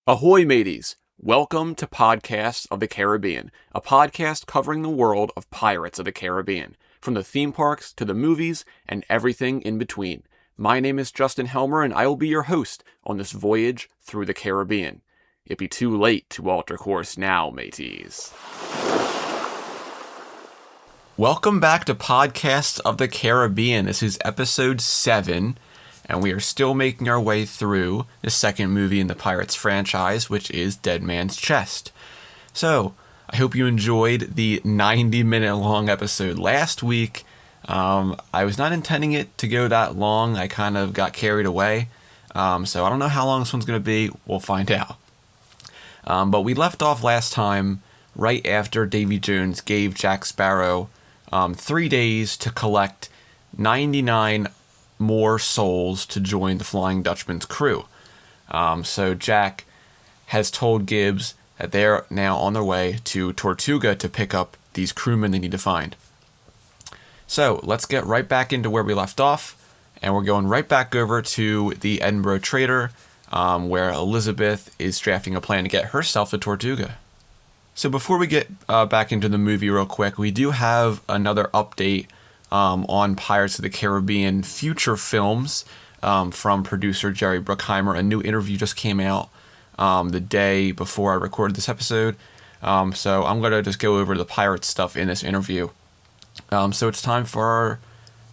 Ahoy, mateys! Welcome to Podcasts of the Caribbean, a podcast covering the world of Pirates of the Caribbean, from the theme parks to the movies and everything in between. My name is Justin Helmer, and I will be your host on this voyage through the Caribbean. It'd be too late to alter course now, mateys. Welcome back to Podcasts of the Caribbean. This is episode 7. And we are still making our way through the second movie in the Pirates franchise, which is Dead Man's Chest. So, I hope you enjoyed the 90-minute long episode last week. I was not intending it to go that long. I kind of got carried away. So I don't know how long this one's going to be. We'll find out. But we left off last time right after Davy Jones gave Jack Sparrow 3 days to collect 99 more souls to join the Flying Dutchman's crew. So Jack has told Gibbs that they're now on their way to Tortuga to pick up these crewmen they need to find. So let's get right back into where we left off, and we're going right back over to the Edinburgh Trader, where Elizabeth is drafting a plan to get herself to Tortuga. So before we get back into the movie real quick, we do have another update on Pirates of the Caribbean future films from producer Jerry Bruckheimer. A new interview just came out the day before I recorded this episode. So I'm going to just go over the Pirates stuff in this interview. So it's time for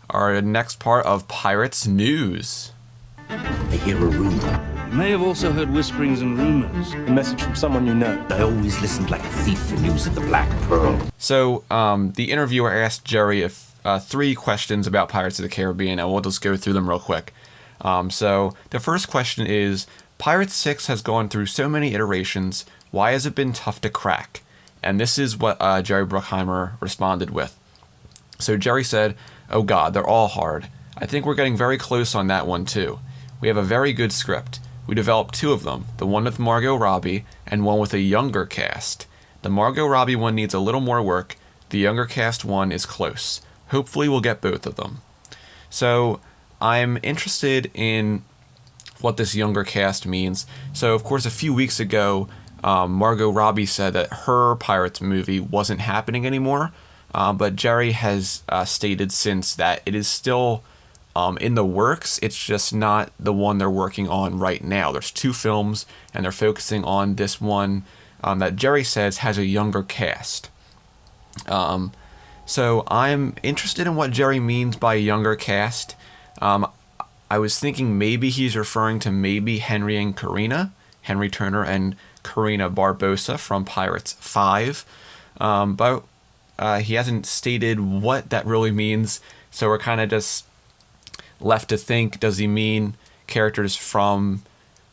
our next part of Pirates News. I hear a rumor. You may have also heard whisperings and rumors. A message from someone you know. I always listened like a thief for news of the Black Pearl. So the interviewer asked Jerry if 3 questions about Pirates of the Caribbean, and we'll just go through them real quick. So the first question is, Pirates 6 has gone through so many iterations, why has it been tough to crack? And this is what Jerry Bruckheimer responded with. So Jerry said, "Oh God, they're all hard. I think we're getting very close on that one too. We have a very good script. We developed 2 of them, the one with Margot Robbie and one with a younger cast. The Margot Robbie one needs a little more work. The younger cast one is close. Hopefully we'll get both of them." So I'm interested in what this younger cast means. So of course a few weeks ago, Margot Robbie said that her Pirates movie wasn't happening anymore. But Jerry has stated since that it is still in the works. It's just not the one they're working on right now. There's 2 films and they're focusing on this one that Jerry says has a younger cast. So I'm interested in what Jerry means by younger cast. I was thinking maybe he's referring to maybe Henry and Karina, Henry Turner and Karina Barbosa from Pirates 5. But he hasn't stated what that really means, so we're kind of just left to think, does he mean characters from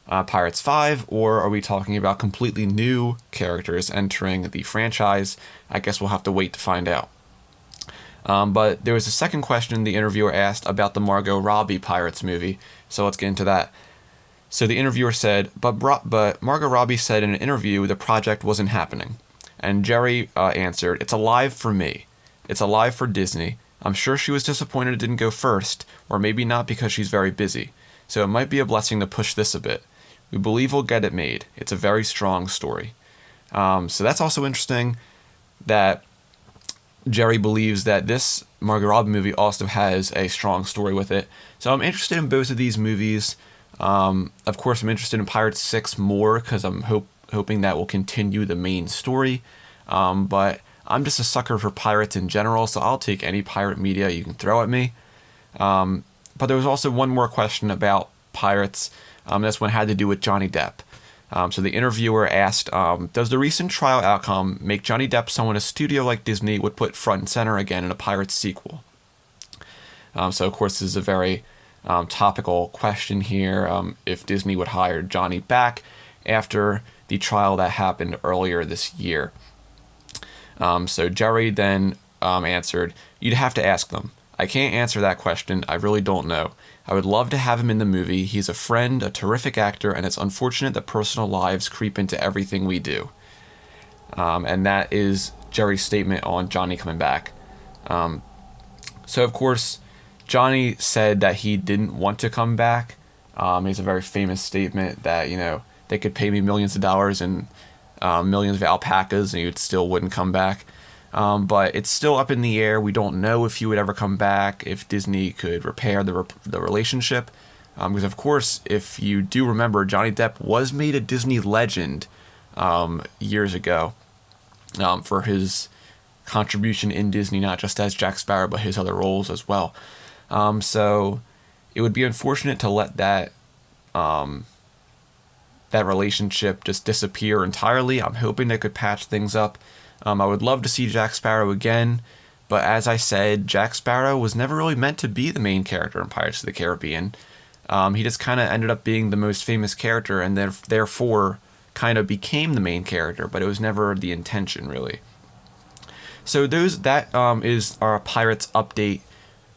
Pirates 5, or are we talking about completely new characters entering the franchise? I guess we'll have to wait to find out. But there was a second question the interviewer asked about the Margot Robbie Pirates movie, so let's get into that. So the interviewer said, but Margot Robbie said in an interview the project wasn't happening. And Jerry answered, "It's alive for me. It's alive for Disney. I'm sure she was disappointed it didn't go first, or maybe not because she's very busy. So it might be a blessing to push this a bit. We believe we'll get it made. It's a very strong story." So that's also interesting that Jerry believes that this Margot Robbie movie also has a strong story with it. So I'm interested in both of these movies. Of course, I'm interested in Pirates 6 more because I'm hoping that will continue the main story. But I'm just a sucker for pirates in general, so I'll take any pirate media you can throw at me. But there was also one more question about pirates. This one had to do with Johnny Depp. So the interviewer asked, does the recent trial outcome make Johnny Depp someone a studio like Disney would put front and center again in a Pirates sequel? So of course this is a very topical question here. If Disney would hire Johnny back after the trial that happened earlier this year. So Jerry then answered, "You'd have to ask them. I can't answer that question. I really don't know. I would love to have him in the movie. He's a friend, a terrific actor, and it's unfortunate that personal lives creep into everything we do." And that is Jerry's statement on Johnny coming back. So, of course, Johnny said that he didn't want to come back. It's a very famous statement that, they could pay me millions of dollars and millions of alpacas, and he still wouldn't come back. But it's still up in the air. We don't know if he would ever come back, if Disney could repair the relationship. Because, of course, if you do remember, Johnny Depp was made a Disney legend years ago for his contribution in Disney, not just as Jack Sparrow, but his other roles as well. So it would be unfortunate to let that relationship just disappear entirely. I'm hoping they could patch things up. I would love to see Jack Sparrow again, but as I said, Jack Sparrow was never really meant to be the main character in Pirates of the Caribbean. He just kind of ended up being the most famous character, and therefore kind of became the main character, but it was never the intention, really. So that is our Pirates update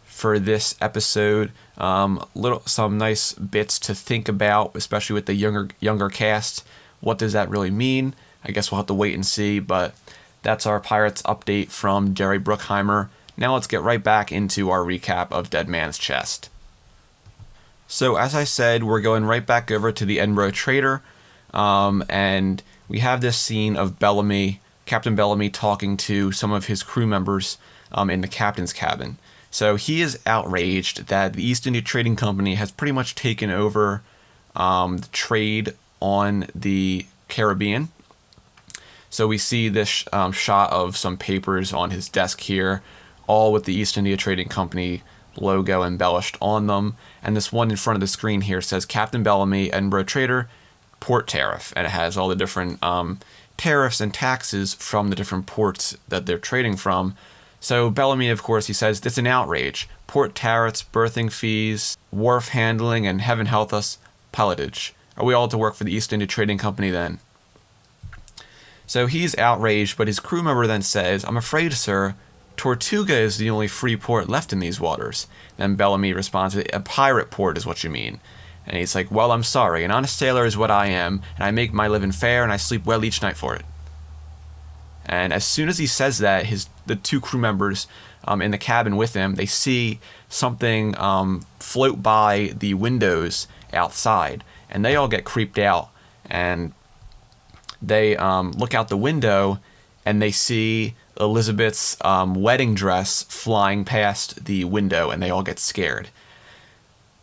for this episode. Some nice bits to think about, especially with the younger cast. What does that really mean? I guess we'll have to wait and see, but that's our Pirates update from Jerry Bruckheimer. Now let's get right back into our recap of Dead Man's Chest. So as I said, we're going right back over to the Edinburgh Trader, and we have this scene of Captain Bellamy, talking to some of his crew members in the captain's cabin. So he is outraged that the East India Trading Company has pretty much taken over the trade on the Caribbean. So we see this shot of some papers on his desk here, all with the East India Trading Company logo embellished on them. And this one in front of the screen here says Captain Bellamy, Edinburgh Trader, Port Tariff. And it has all the different tariffs and taxes from the different ports that they're trading from. So Bellamy, of course, he says, it's an outrage. Port tariffs, berthing fees, wharf handling, and heaven help us, pilotage. Are we all to work for the East India Trading Company then? So he's outraged, but his crew member then says, I'm afraid, sir, Tortuga is the only free port left in these waters. Then Bellamy responds, a pirate port is what you mean. And he's like, well, I'm sorry. An honest sailor is what I am, and I make my living fair, and I sleep well each night for it. And as soon as he says that, the two crew members in the cabin with him, they see something float by the windows outside, and they all get creeped out. And they look out the window, and they see Elizabeth's wedding dress flying past the window, and they all get scared.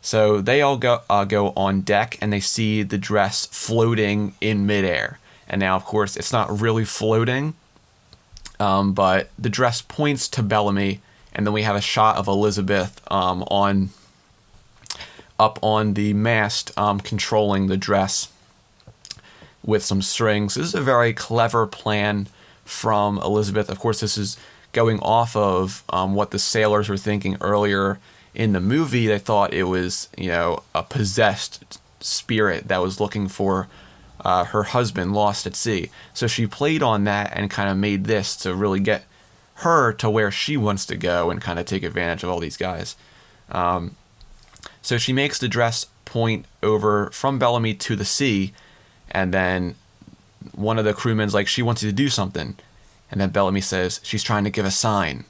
So they all go on deck, and they see the dress floating in midair. And now, of course, it's not really floating, but the dress points to Bellamy, and then we have a shot of Elizabeth up on the mast, controlling the dress with some strings. This is a very clever plan from Elizabeth. Of course, this is going off of what the sailors were thinking earlier in the movie. They thought it was, a possessed spirit that was looking for her husband lost at sea. So she played on that and kind of made this to really get her to where she wants to go and kind of take advantage of all these guys. So she makes the dress point over from Bellamy to the sea, and then one of the crewmen's like, she wants you to do something. And then Bellamy says, she's trying to give a sign.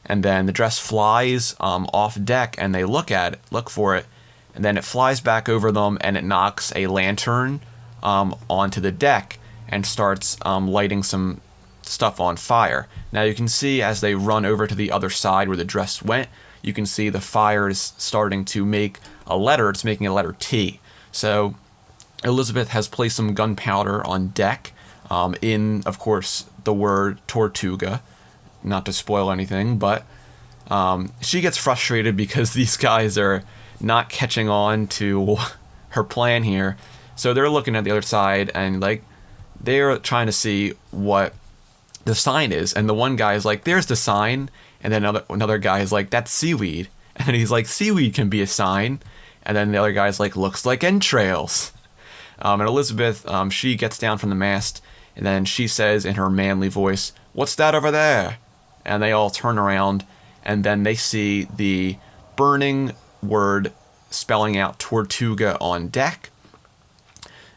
And then the dress flies off deck, and they look for it, and then it flies back over them, and it knocks a lantern onto the deck and starts lighting some stuff on fire. Now you can see as they run over to the other side where the dress went, you can see the fire is starting to make a letter. It's making a letter T. So Elizabeth has placed some gunpowder on deck in, of course, the word Tortuga. Not to spoil anything, but she gets frustrated because these guys are not catching on to her plan here. So they're looking at the other side, and they're trying to see what the sign is. And the one guy is like, there's the sign. And then another guy is like, that's seaweed. And he's like, seaweed can be a sign. And then the other guy's like, looks like entrails. And Elizabeth, she gets down from the mast, and then she says in her manly voice, what's that over there? And they all turn around, and then they see the burning word spelling out Tortuga on deck.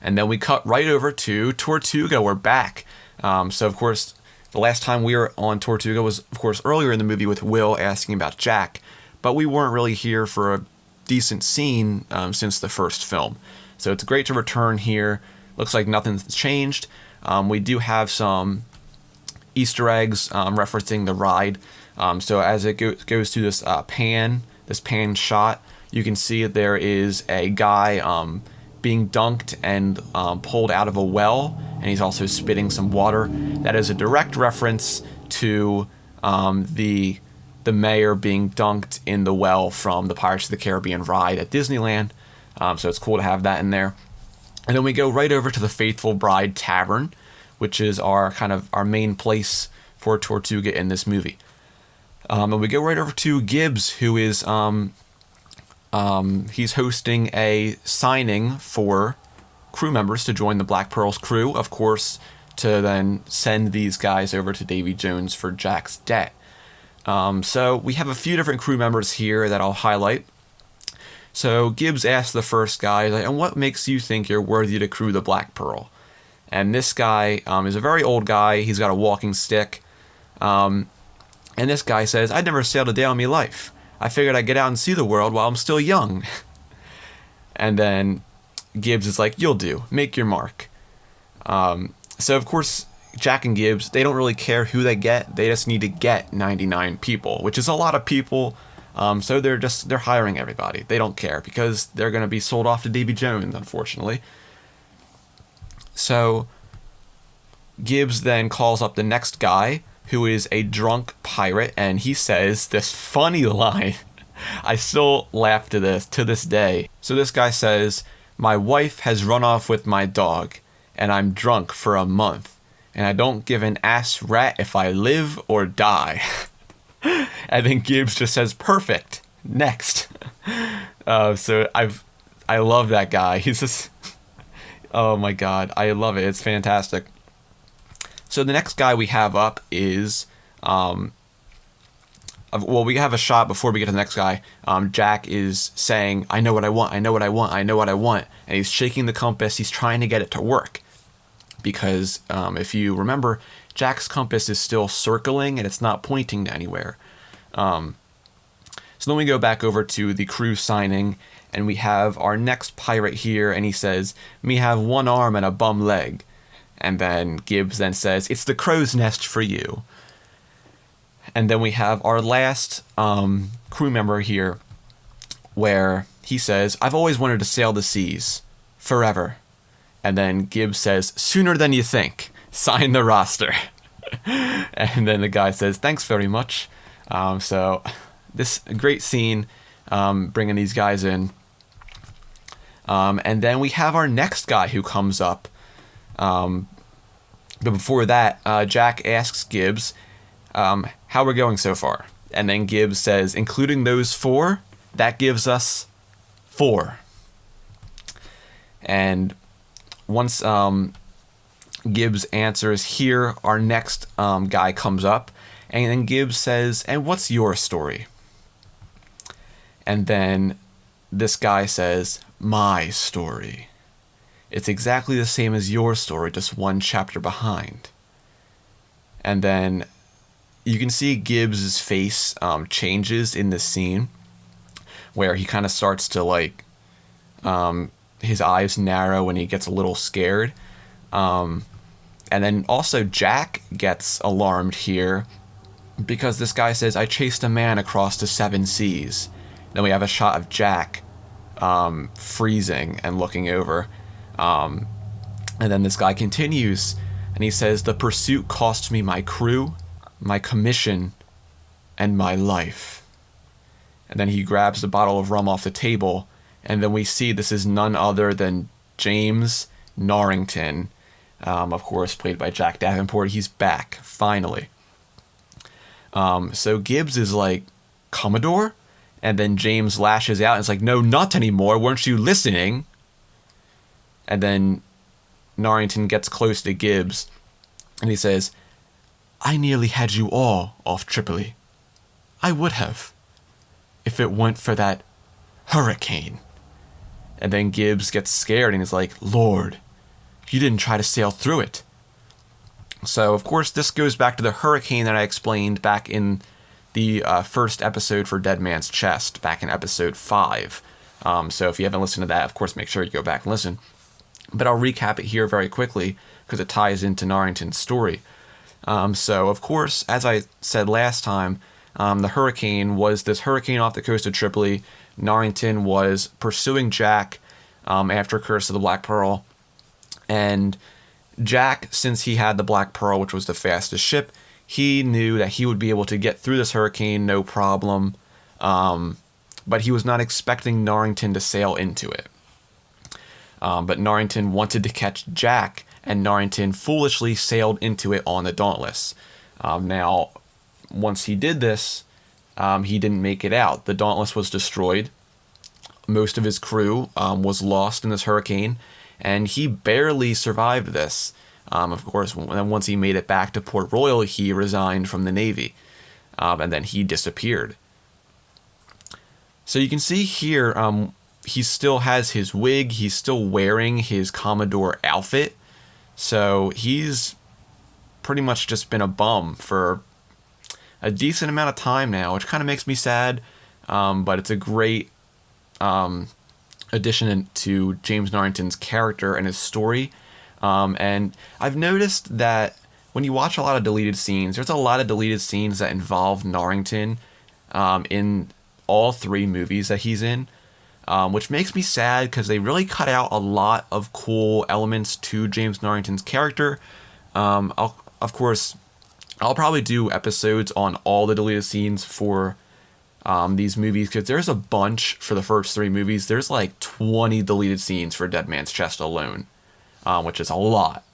And then we cut right over to Tortuga. We're back. So, of course, the last time we were on Tortuga was, of course, earlier in the movie with Will asking about Jack. But we weren't really here for a decent scene since the first film. So it's great to return here. Looks like nothing's changed. We do have some Easter eggs referencing the ride. So as it goes through this pan shot, you can see that there is a guy being dunked and pulled out of a well, and he's also spitting some water. That is a direct reference to the mayor being dunked in the well from the Pirates of the Caribbean ride at Disneyland. So it's cool to have that in there. And then we go right over to the Faithful Bride Tavern, which is our main place for Tortuga in this movie. And we go right over to Gibbs, who is he's hosting a signing for crew members to join the Black Pearl's crew, of course, to then send these guys over to Davy Jones for Jack's debt. So we have a few different crew members here that I'll highlight. So Gibbs asks the first guy, and what makes you think you're worthy to crew the Black Pearl? And this guy is a very old guy. He's got a walking stick. And this guy says, I'd never sailed a day in my life. I figured I'd get out and see the world while I'm still young. And then Gibbs is like, you'll do. Make your mark. So, of course, Jack and Gibbs, they don't really care who they get. They just need to get 99 people, which is a lot of people. So they're hiring everybody. They don't care because they're going to be sold off to Davy Jones, unfortunately. So Gibbs then calls up the next guy, who is a drunk pirate, and he says this funny line. I still laugh to this day. So this guy says, my wife has run off with my dog, and I'm drunk for a month, and I don't give an ass rat if I live or die. And then Gibbs just says, perfect, next. So I love that guy. He's just, oh my God, I love it. It's fantastic. So the next guy we have up is, we have a shot before we get to the next guy. Jack is saying, I know what I want, I know what I want, I know what I want. And he's shaking the compass. He's trying to get it to work. Because if you remember, Jack's compass is still circling and it's not pointing to anywhere. So then we go back over to the crew signing, and we have our next pirate here, and he says, me have one arm and a bum leg. And then Gibbs then says, it's the crow's nest for you. And then we have our last crew member here, where he says, I've always wanted to sail the seas, forever. And then Gibbs says, sooner than you think, sign the roster. And then the guy says, thanks very much. So this great scene, bringing these guys in. And then we have our next guy who comes up. But before that, Jack asks Gibbs, how we're going so far. And then Gibbs says, including those 4, that gives us 4. And once Gibbs answers here, our next guy comes up, and then Gibbs says, and what's your story? And then this guy says, my story. It's exactly the same as your story, just one chapter behind. And then you can see Gibbs' face changes in this scene, where he kind of starts to his eyes narrow and he gets a little scared. And then also Jack gets alarmed here because this guy says, I chased a man across the 7 seas. Then we have a shot of Jack freezing and looking over. And then this guy continues and he says, the pursuit cost me my crew, my commission, and my life. And then he grabs the bottle of rum off the table, and then we see this is none other than James Norrington, of course, played by Jack Davenport. He's back, finally. So Gibbs is like, Commodore? And then James lashes out and is like, no, not anymore. Weren't you listening? And then Norrington gets close to Gibbs and he says, I nearly had you all off Tripoli. I would have, if it weren't for that hurricane. And then Gibbs gets scared and is like, Lord, you didn't try to sail through it. So, of course, this goes back to the hurricane that I explained back in the first episode for Dead Man's Chest, back in episode 5. So if you haven't listened to that, of course, make sure you go back and listen. But I'll recap it here very quickly because it ties into Norrington's story. So, of course, as I said last time, the hurricane was this hurricane off the coast of Tripoli. Norrington was pursuing Jack after Curse of the Black Pearl. And Jack, since he had the Black Pearl, which was the fastest ship, he knew that he would be able to get through this hurricane no problem. But he was not expecting Norrington to sail into it. But Norrington wanted to catch Jack, and Norrington foolishly sailed into it on the Dauntless. Now, once he did this, he didn't make it out. The Dauntless was destroyed. Most of his crew was lost in this hurricane, and he barely survived this. Of course, once he made it back to Port Royal, he resigned from the Navy, and then he disappeared. So you can see here, he still has his wig. He's still wearing his Commodore outfit. So he's pretty much just been a bum for a decent amount of time now, which kind of makes me sad. But it's a great addition to James Norrington's character and his story. And I've noticed that when you watch a lot of deleted scenes, there's a lot of deleted scenes that involve Norrington in all 3 movies that he's in. Which makes me sad because they really cut out a lot of cool elements to James Norrington's character. I'll probably do episodes on all the deleted scenes for these movies because there's a bunch for the first 3 movies. There's like 20 deleted scenes for Dead Man's Chest alone, which is a lot.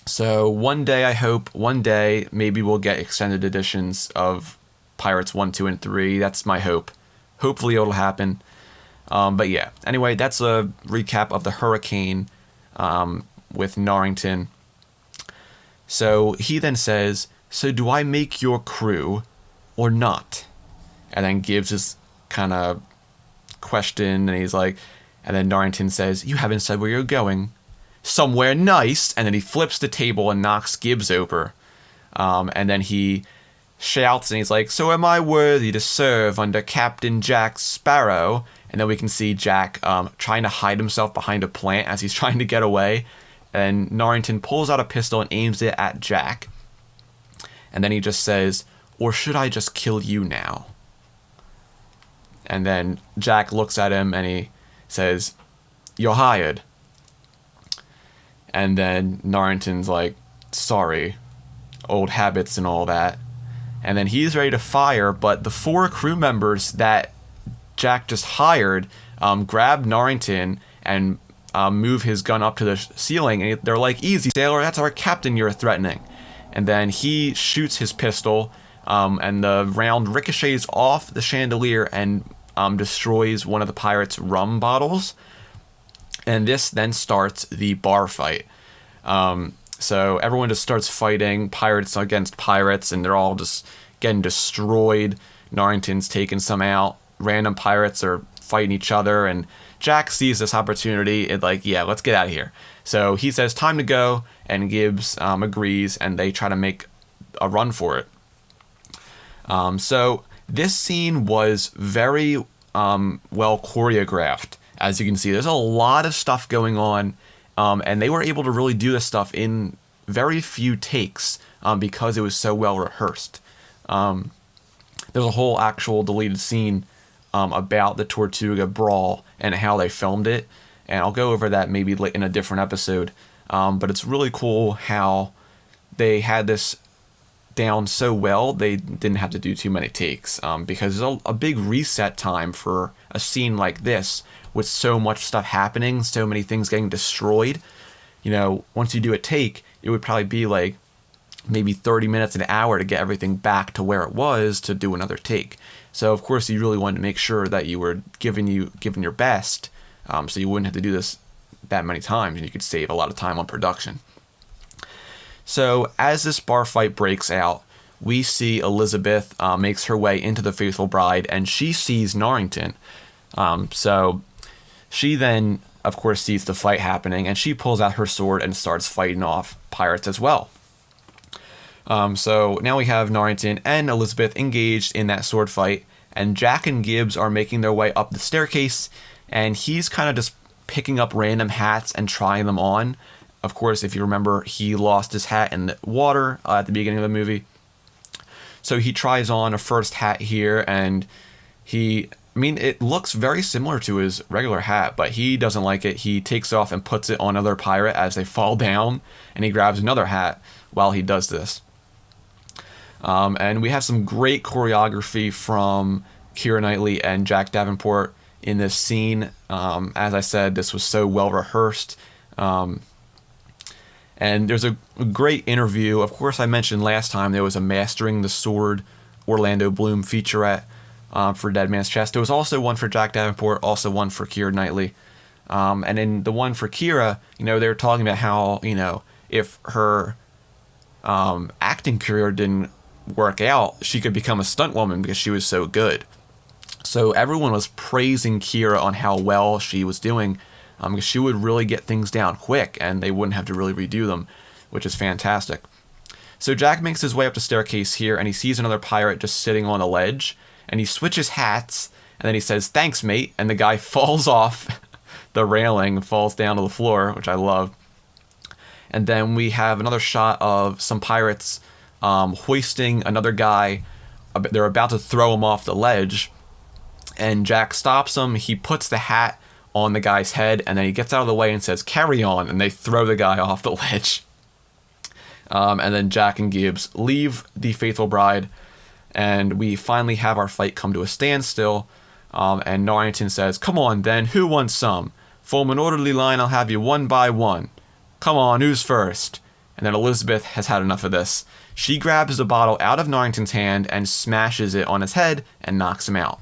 So one day maybe we'll get extended editions of Pirates 1, 2, and 3. That's my hope. Hopefully it'll happen. But yeah, anyway, that's a recap of the hurricane with Norrington. So he then says, "So do I make your crew or not?" And then gives his kind of question, and he's like, and then Norrington says, "You haven't said where you're going." "Somewhere nice." And then he flips the table and knocks Gibbs over. And then he shouts and he's like, "So am I worthy to serve under Captain Jack Sparrow?" And then we can see Jack trying to hide himself behind a plant as he's trying to get away. And Norrington pulls out a pistol and aims it at Jack. And then he just says, "Or should I just kill you now?" And then Jack looks at him and he says, "You're hired." And then Norrington's like, "Sorry, old habits and all that." And then he's ready to fire, but the 4 crew members that Jack just hired grab Norrington and move his gun up to the ceiling. And they're like, "Easy, sailor, that's our captain you're threatening." And then he shoots his pistol, and the round ricochets off the chandelier and destroys one of the pirates' rum bottles. And this then starts the bar fight. So everyone just starts fighting, pirates against pirates, and they're all just getting destroyed. Norrington's taking some out. Random pirates are fighting each other, and Jack sees this opportunity and like, yeah, let's get out of here. So he says, "Time to go," and Gibbs agrees, and they try to make a run for it. So this scene was very well choreographed. As you can see, there's a lot of stuff going on. And they were able to really do this stuff in very few takes because it was so well rehearsed. There's a whole actual deleted scene about the Tortuga brawl and how they filmed it. And I'll go over that maybe in a different episode. But it's really cool how they had this down so well, they didn't have to do too many takes. Because there's a big reset time for a scene like this, with so much stuff happening, so many things getting destroyed. You know, once you do a take, it would probably be like maybe 30 minutes, an hour to get everything back to where it was to do another take. So of course you really wanted to make sure that you were giving your best, so you wouldn't have to do this that many times and you could save a lot of time on production. So as this bar fight breaks out, we see Elizabeth makes her way into the Faithful Bride, and she sees Norrington. So she then, of course, sees the fight happening, and she pulls out her sword and starts fighting off pirates as well. So now we have Norrington and Elizabeth engaged in that sword fight, and Jack and Gibbs are making their way up the staircase, and he's kind of just picking up random hats and trying them on. Of course, if you remember, he lost his hat in the water at the beginning of the movie. So he tries on a first hat here, and it looks very similar to his regular hat, but he doesn't like it. He takes off and puts it on another pirate as they fall down, and he grabs another hat while he does this. And we have some great choreography from Keira Knightley and Jack Davenport in this scene. As I said, this was so well rehearsed. And there's a great interview. Of course, I mentioned last time there was a Mastering the Sword Orlando Bloom featurette for Dead Man's Chest. There was also one for Jack Davenport, also one for Keira Knightley. And in the one for Keira, they were talking about how, if her acting career didn't work out, she could become a stunt woman because she was so good. So everyone was praising Keira on how well she was doing, because she would really get things down quick and they wouldn't have to really redo them, which is fantastic. So Jack makes his way up the staircase here, and he sees another pirate just sitting on a ledge, and he switches hats, and then he says, "Thanks, mate," and the guy falls off the railing, falls down to the floor, which I love. And then we have another shot of some pirates hoisting another guy. They're about to throw him off the ledge, and Jack stops him. He puts the hat on the guy's head, and then he gets out of the way and says, "Carry on," and they throw the guy off the ledge. And then Jack and Gibbs leave the Faithful Bride, and we finally have our fight come to a standstill. And Norrington says, "Come on then, who wants some? Form an orderly line, I'll have you one by one. Come on, who's first?" And then Elizabeth has had enough of this. She grabs the bottle out of Norrington's hand and smashes it on his head and knocks him out.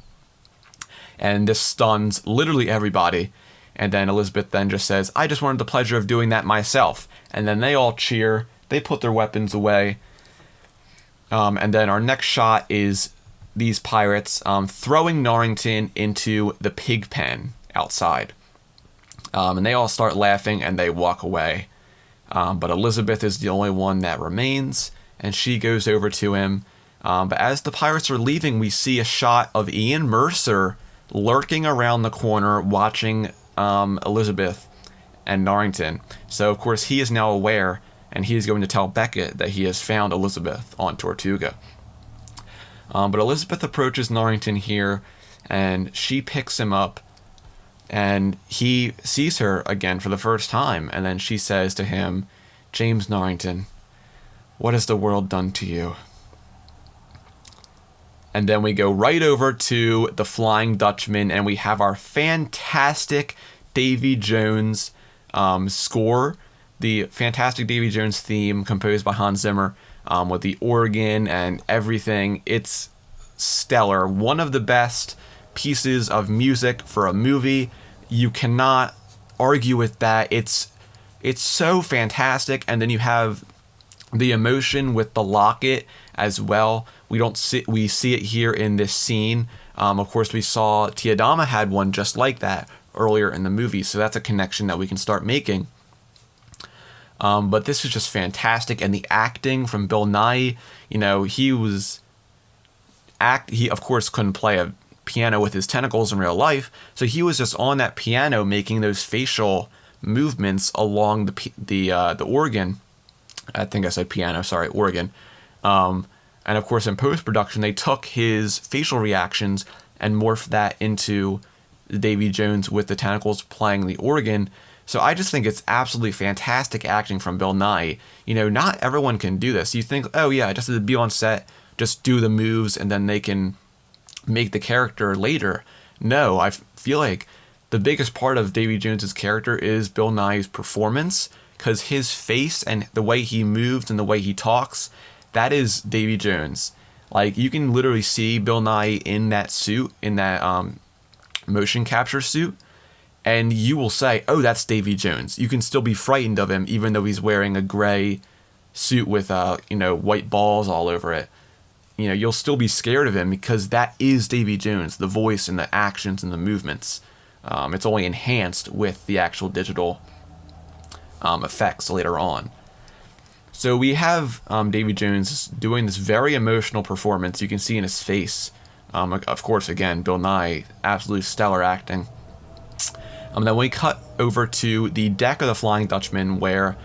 And this stuns literally everybody. And then Elizabeth then just says, "I just wanted the pleasure of doing that myself." And then they all cheer. They put their weapons away. And then our next shot is these pirates throwing Norrington into the pig pen outside. And they all start laughing and they walk away. But Elizabeth is the only one that remains, and she goes over to him. But as the pirates are leaving, we see a shot of Ian Mercer lurking around the corner watching Elizabeth and Norrington. So, of course, he is now aware, and he is going to tell Beckett that he has found Elizabeth on Tortuga. But Elizabeth approaches Norrington here, and she picks him up, and he sees her again for the first time, and then she says to him, "James Norrington, what has the world done to you?" And then we go right over to the Flying Dutchman, and we have our fantastic Davy Jones score. The fantastic Davy Jones theme composed by Hans Zimmer, with the organ and everything. It's stellar. One of the best pieces of music for a movie. You cannot argue with that. It's so fantastic. And then you have the emotion with the locket as well. We see it here in this scene. Of course, we saw Tiadama had one just like that earlier in the movie, so that's a connection that we can start making. But this is just fantastic, and the acting from Bill Nighy, he of course couldn't play a piano with his tentacles in real life, so he was just on that piano making those facial movements along the organ. I think I said piano, sorry, organ. And of course, in post-production, they took his facial reactions and morphed that into Davy Jones with the tentacles playing the organ. So I just think it's absolutely fantastic acting from Bill Nighy. Not everyone can do this. You think, oh yeah, just to be on set, just do the moves, and then they can make the character later. No, I feel like the biggest part of Davy Jones's character is Bill Nighy's performance, because his face and the way he moves and the way he talks, that is Davy Jones. Like, you can literally see Bill Nighy in that suit, in that motion capture suit, and you will say, oh, that's Davy Jones. You can still be frightened of him, even though he's wearing a gray suit with, white balls all over it. You'll still be scared of him because that is Davy Jones, the voice and the actions and the movements. It's only enhanced with the actual digital effects later on. So we have Davy Jones doing this very emotional performance. You can see in his face Of course, again, Bill Nye, absolute stellar acting. Then we cut over to the deck of the Flying Dutchman, where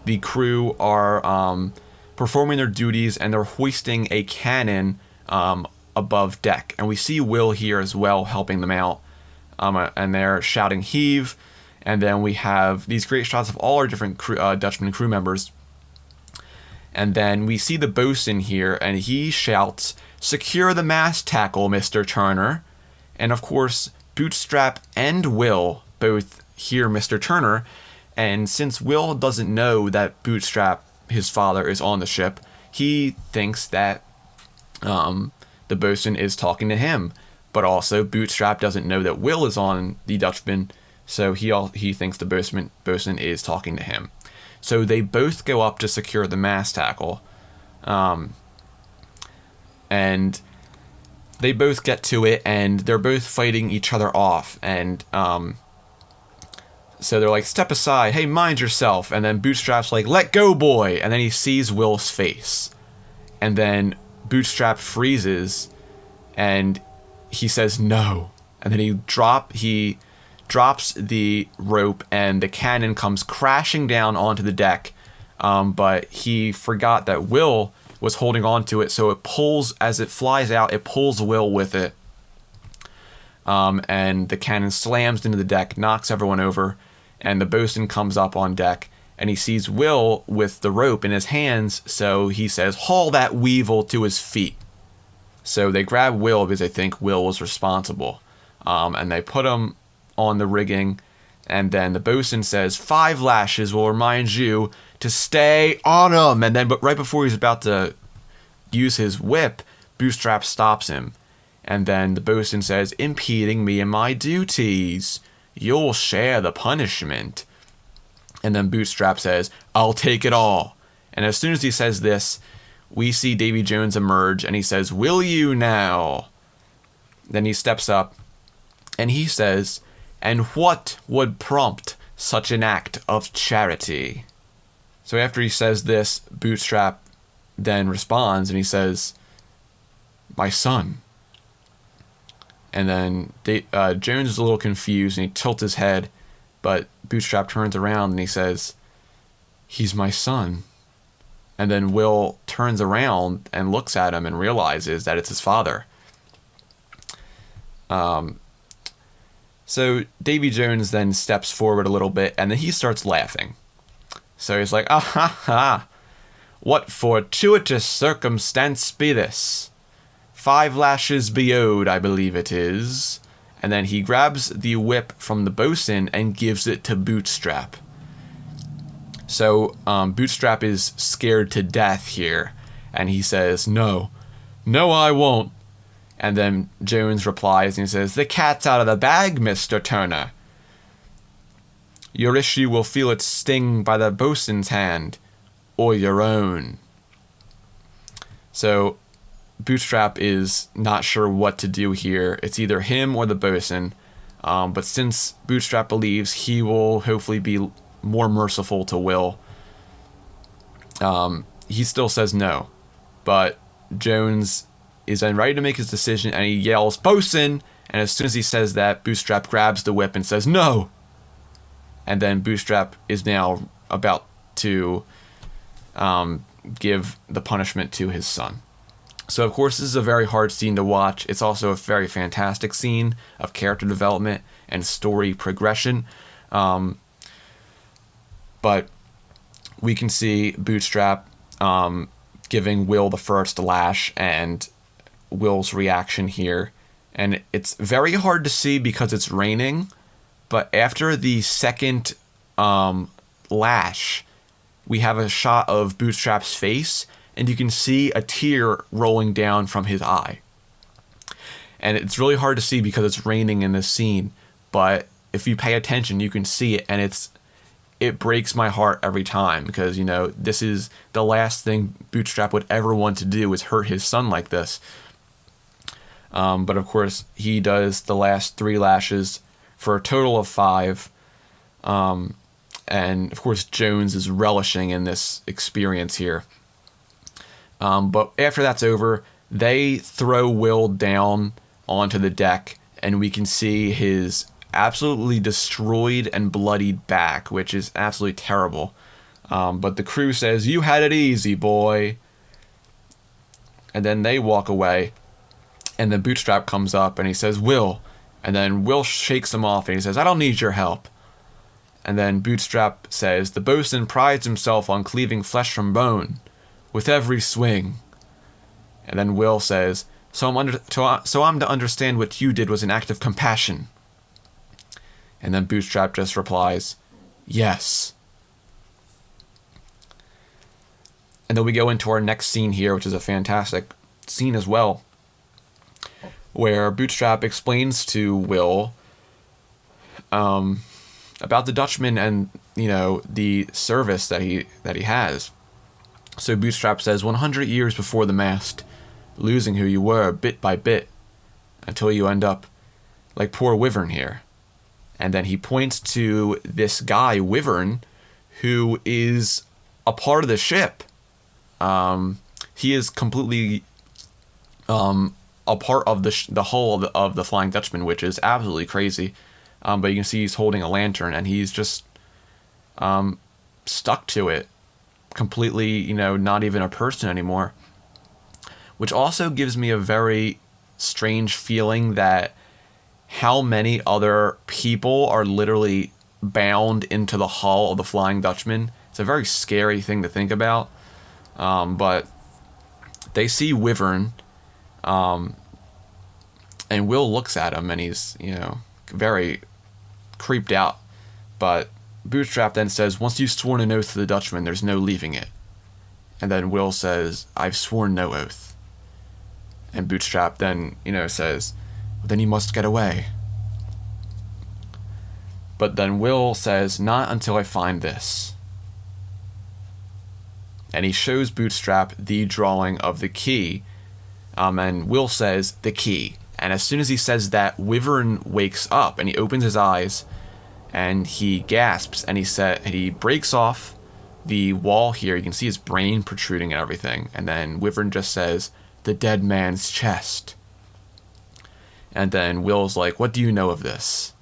the crew are performing their duties, and they're hoisting a cannon above deck. And we see Will here as well, helping them out. And they're shouting heave. And then we have these great shots of all our different Dutchman crew members. And then we see the bosun here, and he shouts, "Secure the mast tackle, Mr. Turner." And of course, Bootstrap and Will both hear Mr. Turner. And since Will doesn't know that Bootstrap, his father, is on the ship, he thinks that the bosun is talking to him. But also, Bootstrap doesn't know that Will is on the Dutchman, so he thinks the bosun is talking to him. So they both go up to secure the mast tackle, and they both get to it, and they're both fighting each other off. And so they're like, "Step aside, hey, mind yourself." And then Bootstrap's like, "Let go, boy." And then he sees Will's face, and then Bootstrap freezes, and he says no. And then he drops the rope, and the cannon comes crashing down onto the deck. But he forgot that Will was holding on to it, so it pulls, as it flies out, it pulls Will with it. And the cannon slams into the deck, knocks everyone over, and the bosun comes up on deck, and he sees Will with the rope in his hands, so he says, "Haul that weevil to his feet." So they grab Will because they think Will was responsible, and they put him on the rigging, and then the bosun says, "5 lashes will remind you to stay on him." And then, but right before he's about to use his whip, Bootstrap stops him, and then the bosun says, "Impeding me in my duties. You'll share the punishment." And then Bootstrap says, "I'll take it all." And as soon as he says this, we see Davy Jones emerge, and he says, "Will you now?" Then he steps up, and he says, "And what would prompt such an act of charity?" So after he says this, Bootstrap then responds, and he says, "My son." And then Jones is a little confused, and he tilts his head, but Bootstrap turns around, and he says, "He's my son." And then Will turns around and looks at him and realizes that it's his father. So Davy Jones then steps forward a little bit, and then he starts laughing. So he's like, "Ah ha ha, what fortuitous circumstance be this? 5 lashes be owed, I believe it is." And then he grabs the whip from the bosun and gives it to Bootstrap. So Bootstrap is scared to death here, and he says, "No, I won't." And then Jones replies, and he says, "The cat's out of the bag, Mr. Turner. Your issue will feel its sting by the bosun's hand, or your own." So Bootstrap is not sure what to do here. It's either him or the bosun. But since Bootstrap believes he will hopefully be more merciful to Will, he still says no. But Jones is then ready to make his decision, and he yells, "Bosun!" And as soon as he says that, Bootstrap grabs the whip and says no. And then Bootstrap is now about to give the punishment to his son. So, of course, this is a very hard scene to watch. It's also a very fantastic scene of character development and story progression. But we can see Bootstrap giving Will the first lash, and Will's reaction here. And it's very hard to see because it's raining, but after the second lash, we have a shot of Bootstrap's face, and you can see a tear rolling down from his eye. And it's really hard to see because it's raining in this scene, but if you pay attention, you can see it, and it breaks my heart every time, because, you know, this is the last thing Bootstrap would ever want to do, is hurt his son like this. But of course, he does the last 3 lashes for a total of 5. And of course, Jones is relishing in this experience here. But after that's over, they throw Will down onto the deck, and we can see his absolutely destroyed and bloodied back, which is absolutely terrible. But the crew says, "You had it easy, boy." And then they walk away, and then Bootstrap comes up and he says, "Will." And then Will shakes him off and he says, "I don't need your help." And then Bootstrap says, "The bosun prides himself on cleaving flesh from bone with every swing." And then Will says, so I'm to understand what you did was an act of compassion." And then Bootstrap just replies, "Yes." And then we go into our next scene here, which is a fantastic scene as well, where Bootstrap explains to Will about the Dutchman and, the service that he has. So Bootstrap says, 100 years before the mast, losing who you were bit by bit, until you end up like poor Wyvern here. And then he points to this guy, Wyvern, who is a part of the ship. He is completely a part of the hull of the Flying Dutchman, which is absolutely crazy. But you can see he's holding a lantern, and he's just stuck to it, completely, not even a person anymore. Which also gives me a very strange feeling that how many other people are literally bound into the hull of the Flying Dutchman. It's a very scary thing to think about. But they see Wyvern, and Will looks at him, and he's, very creeped out. But Bootstrap then says, "Once you've sworn an oath to the Dutchman, there's no leaving it." And then Will says, "I've sworn no oath." And Bootstrap then, says, "Then you must get away." But then Will says, "Not until I find this." And he shows Bootstrap the drawing of the key. And Will says, "The key." And as soon as he says that, Wyvern wakes up and he opens his eyes and he gasps and he breaks off the wall here. You can see his brain protruding and everything. And then Wyvern just says, "The dead man's chest." And then Will's like, "What do you know of this?"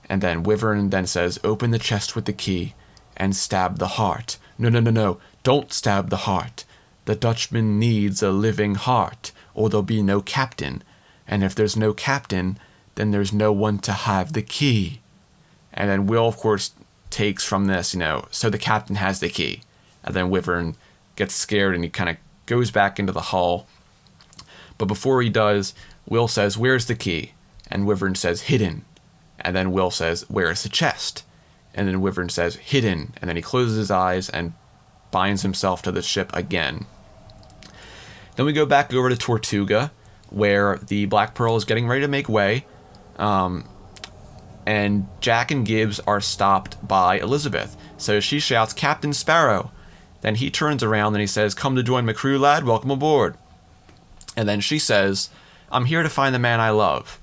And then Wyvern then says, "Open the chest with the key and stab the heart." No. Don't stab the heart. The Dutchman needs a living heart, or there'll be no captain. And if there's no captain, then there's no one to have the key. And then Will, of course, takes from this, so the captain has the key. And then Wyvern gets scared and he kind of goes back into the hull. But before he does, Will says, "Where's the key?" And Wyvern says, "Hidden." And then Will says, "Where's the chest?" And then Wyvern says, "Hidden." And then he closes his eyes and binds himself to the ship again. Then we go back over to Tortuga, where the Black Pearl is getting ready to make way. And Jack and Gibbs are stopped by Elizabeth. So she shouts, "Captain Sparrow." Then he turns around and he says, "Come to join my crew, lad? Welcome aboard." And then she says, "I'm here to find the man I love."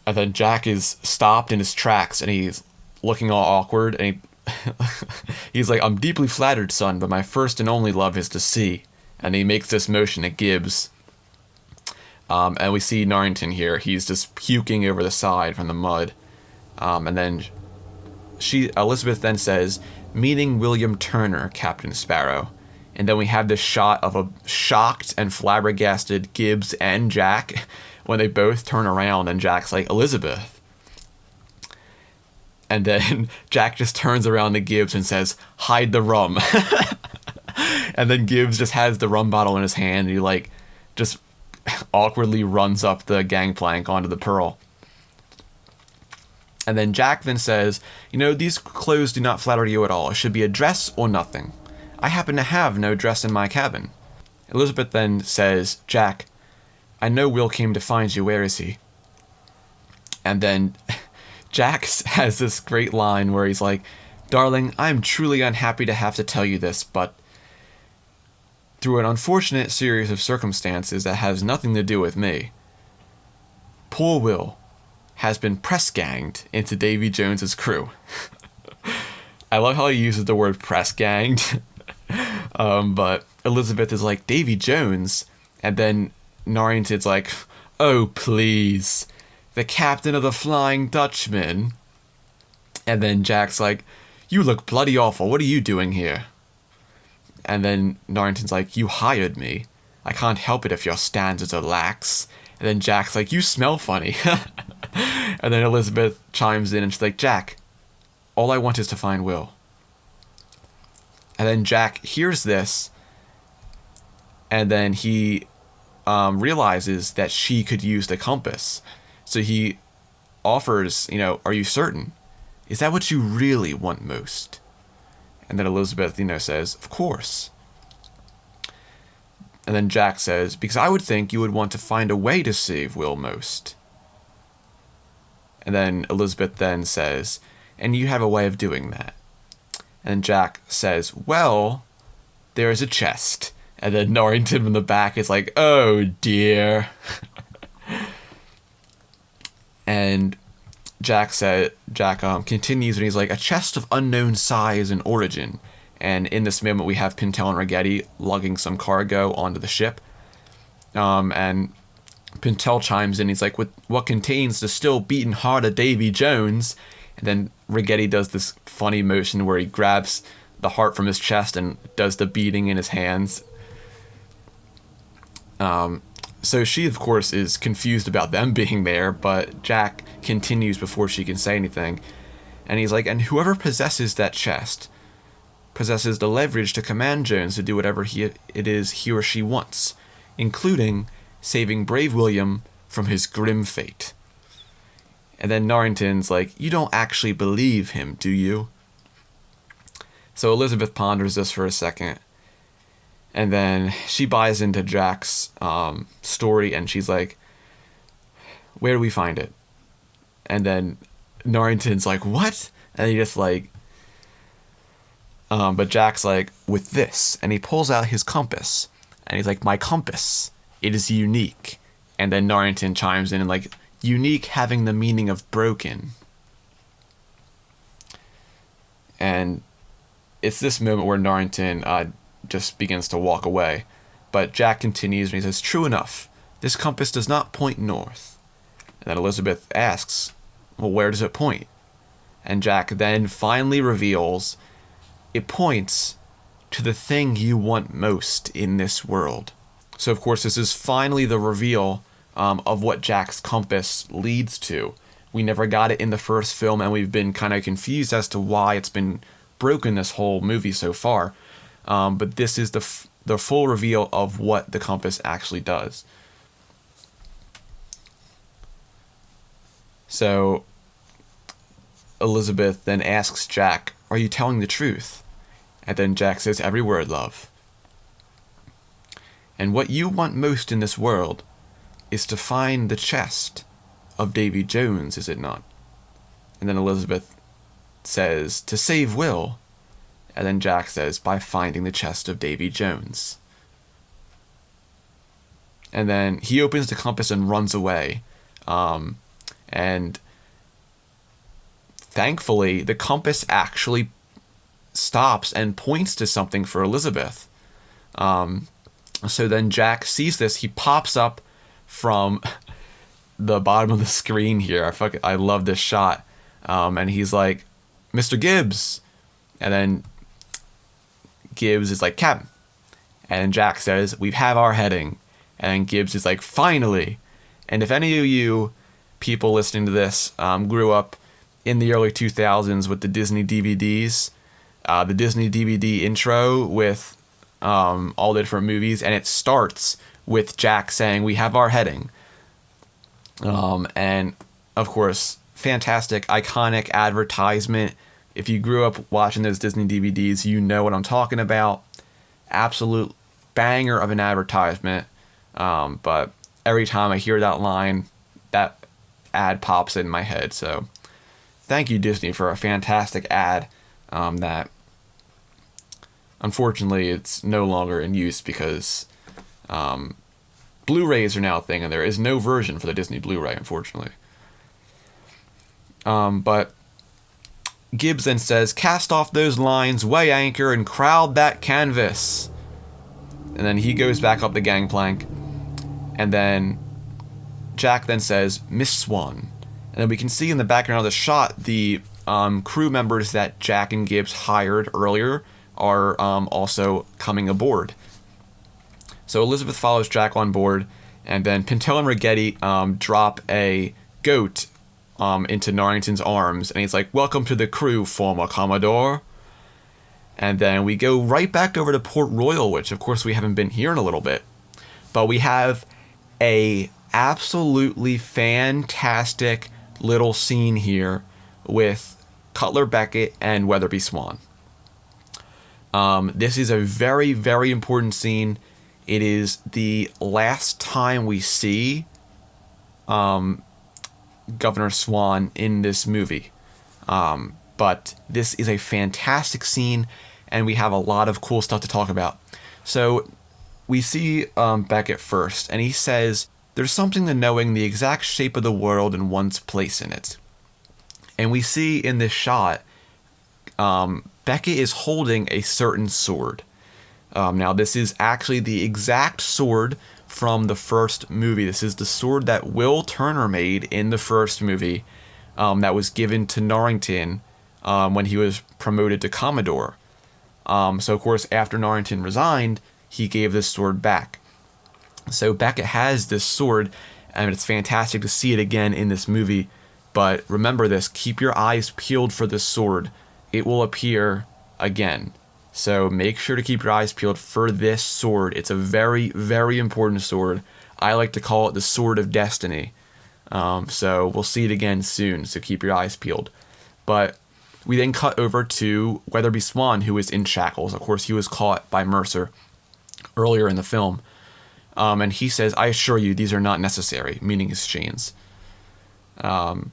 And then Jack is stopped in his tracks and he's looking all awkward. And he's like, "I'm deeply flattered, son, but my first and only love is to sea." And he makes this motion at Gibbs. And we see Norrington here. He's just puking over the side from the mud. And then Elizabeth then says, "Meeting William Turner, Captain Sparrow." And then we have this shot of a shocked and flabbergasted Gibbs and Jack when they both turn around and Jack's like, "Elizabeth." And then Jack just turns around to Gibbs and says, "Hide the rum." And then Gibbs just has the rum bottle in his hand and he just awkwardly runs up the gangplank onto the Pearl. And then Jack then says, "These clothes do not flatter you at all. It should be a dress or nothing. I happen to have no dress in my cabin." Elizabeth then says, "Jack, I know Will came to find you. Where is he?" And then Jack has this great line where he's like, "Darling, I am truly unhappy to have to tell you this, but through an unfortunate series of circumstances that has nothing to do with me, poor Will has been press-ganged into Davy Jones's crew." I love how he uses the word press-ganged. But Elizabeth is like, "Davy Jones?" And then Norrington's like, oh, please, the captain of the Flying Dutchman. And then Jack's like, you look bloody awful. What are you doing here? And then Norrington's like, you hired me. I can't help it if your standards are lax. And then Jack's like, you smell funny. And then Elizabeth chimes in and she's like, Jack, all I want is to find Will. And then Jack hears this. And then he realizes that she could use the compass. So he offers, are you certain? Is that what you really want most? And then Elizabeth, says, of course. And then Jack says, because I would think you would want to find a way to save Will most. And then Elizabeth then says, and you have a way of doing that. And Jack says, well, there is a chest. And then Norrington from the back is like, oh dear. And Jack continues and he's like, a chest of unknown size and origin. And in this moment we have Pintel and Righetti lugging some cargo onto the ship. And Pintel chimes in, he's like, what contains the still beating heart of Davy Jones? And then Righetti does this funny motion where he grabs the heart from his chest and does the beating in his hands. So she, of course, is confused about them being there, but Jack continues before she can say anything. And he's like, and whoever possesses that chest possesses the leverage to command Jones to do whatever it is he or she wants, including saving brave William from his grim fate. And then Norrington's like, you don't actually believe him, do you? So Elizabeth ponders this for a second. And then she buys into Jack's story, and she's like, where do we find it? And then Norrington's like, what? And he just like, but Jack's like, with this. And he pulls out his compass. And he's like, my compass, it is unique. And then Norrington chimes in and like, unique having the meaning of broken. And it's this moment where Norrington just begins to walk away. But Jack continues and he says, true enough, this compass does not point north. And then Elizabeth asks, well, where does it point? And Jack then finally reveals, it points to the thing you want most in this world. So, of course, this is finally the reveal of what Jack's compass leads to. We never got it in the first film, and we've been kind of confused as to why it's been broken this whole movie so far. But this is the full reveal of what the compass actually does. So Elizabeth then asks Jack, are you telling the truth? And then Jack says, every word, love. And what you want most in this world is to find the chest of Davy Jones, is it not? And then Elizabeth says, to save Will. And then Jack says, by finding the chest of Davy Jones. And then he opens the compass and runs away. And thankfully, the compass actually stops and points to something for Elizabeth. So then Jack sees this. He pops up from the bottom of the screen here. I love this shot. And he's like, Mr. Gibbs. And then Gibbs is like, Captain. And Jack says, we have our heading. And Gibbs is like, finally. And if any of you people listening to this grew up in the early 2000s with the Disney DVDs, the Disney DVD intro with all the different movies, and it starts with Jack saying, we have our heading. And, of course, fantastic, iconic advertisement. If you grew up watching those Disney DVDs, you know what I'm talking about. Absolute banger of an advertisement. But every time I hear that line, that ad pops in my head. So thank you, Disney, for a fantastic ad that unfortunately it's no longer in use because Blu-rays are now a thing and there is no version for the Disney Blu-ray, unfortunately. But Gibbs then says, cast off those lines, weigh anchor, and crowd that canvas. And then he goes back up the gangplank. And then Jack then says, Miss Swann. And then we can see in the background of the shot the crew members that Jack and Gibbs hired earlier are also coming aboard. So Elizabeth follows Jack on board, and then Pintel and Rigetti drop a goat into Norrington's arms, and he's like, welcome to the crew, former Commodore. And then we go right back over to Port Royal, which of course we haven't been here in a little bit. But we have a absolutely fantastic little scene here with Cutler Beckett and Weatherby Swann. This is a very, very important scene. It is the last time we see Governor Swann in this movie. But this is a fantastic scene, and we have a lot of cool stuff to talk about. So we see Beckett first, and he says, there's something to knowing the exact shape of the world and one's place in it. And we see in this shot, Beckett is holding a certain sword. Now, this is actually the exact sword from the first movie. This is the sword that Will Turner made in the first movie that was given to Norrington when he was promoted to Commodore. So, of course, after Norrington resigned, he gave this sword back. So Beckett has this sword, and it's fantastic to see it again in this movie. But remember this, keep your eyes peeled for this sword. It will appear again. So make sure to keep your eyes peeled for this sword. It's a very, very important sword. I like to call it the Sword of Destiny. So we'll see it again soon, so keep your eyes peeled. But we then cut over to Weatherby Swann, who is in shackles. Of course, he was caught by Mercer earlier in the film. And he says, I assure you, these are not necessary, meaning his chains. And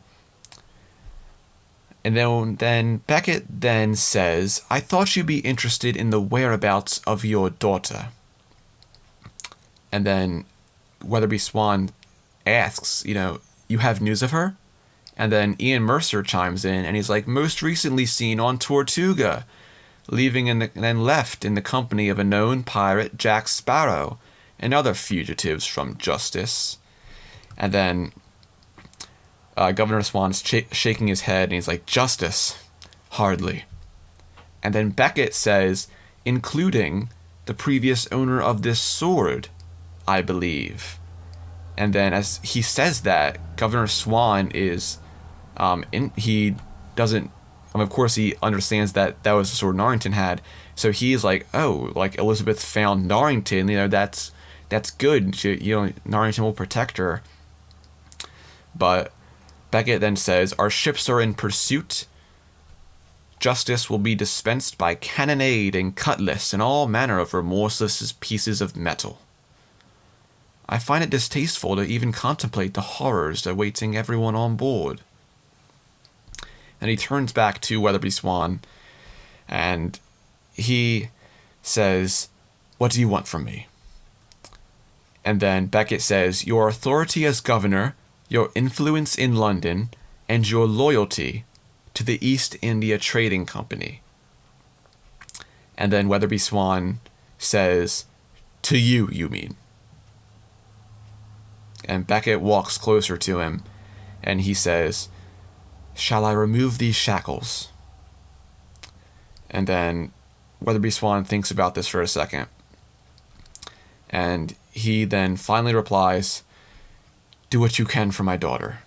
then Beckett then says, I thought you'd be interested in the whereabouts of your daughter. And then Weatherby Swann asks, you have news of her? And then Ian Mercer chimes in, and he's like, most recently seen on Tortuga, then left in the company of a known pirate, Jack Sparrow, and other fugitives from justice. And then Governor Swann's shaking his head, and he's like, justice? Hardly. And then Beckett says, including the previous owner of this sword, I believe. And then as he says that, Governor Swann is, he doesn't, of course he understands that that was the sword Norrington had, so he's like, oh, like Elizabeth found Norrington, that's good. Norrington will protect her. But Beckett then says, our ships are in pursuit. Justice will be dispensed by cannonade and cutlass and all manner of remorseless pieces of metal. I find it distasteful to even contemplate the horrors awaiting everyone on board. And he turns back to Weatherby Swann, and he says, what do you want from me? And then Beckett says, your authority as governor, your influence in London, and your loyalty to the East India Trading Company. And then Weatherby Swann says, to you, you mean? And Beckett walks closer to him, and he says, shall I remove these shackles? And then Weatherby Swann thinks about this for a second. And he then finally replies, do what you can for my daughter.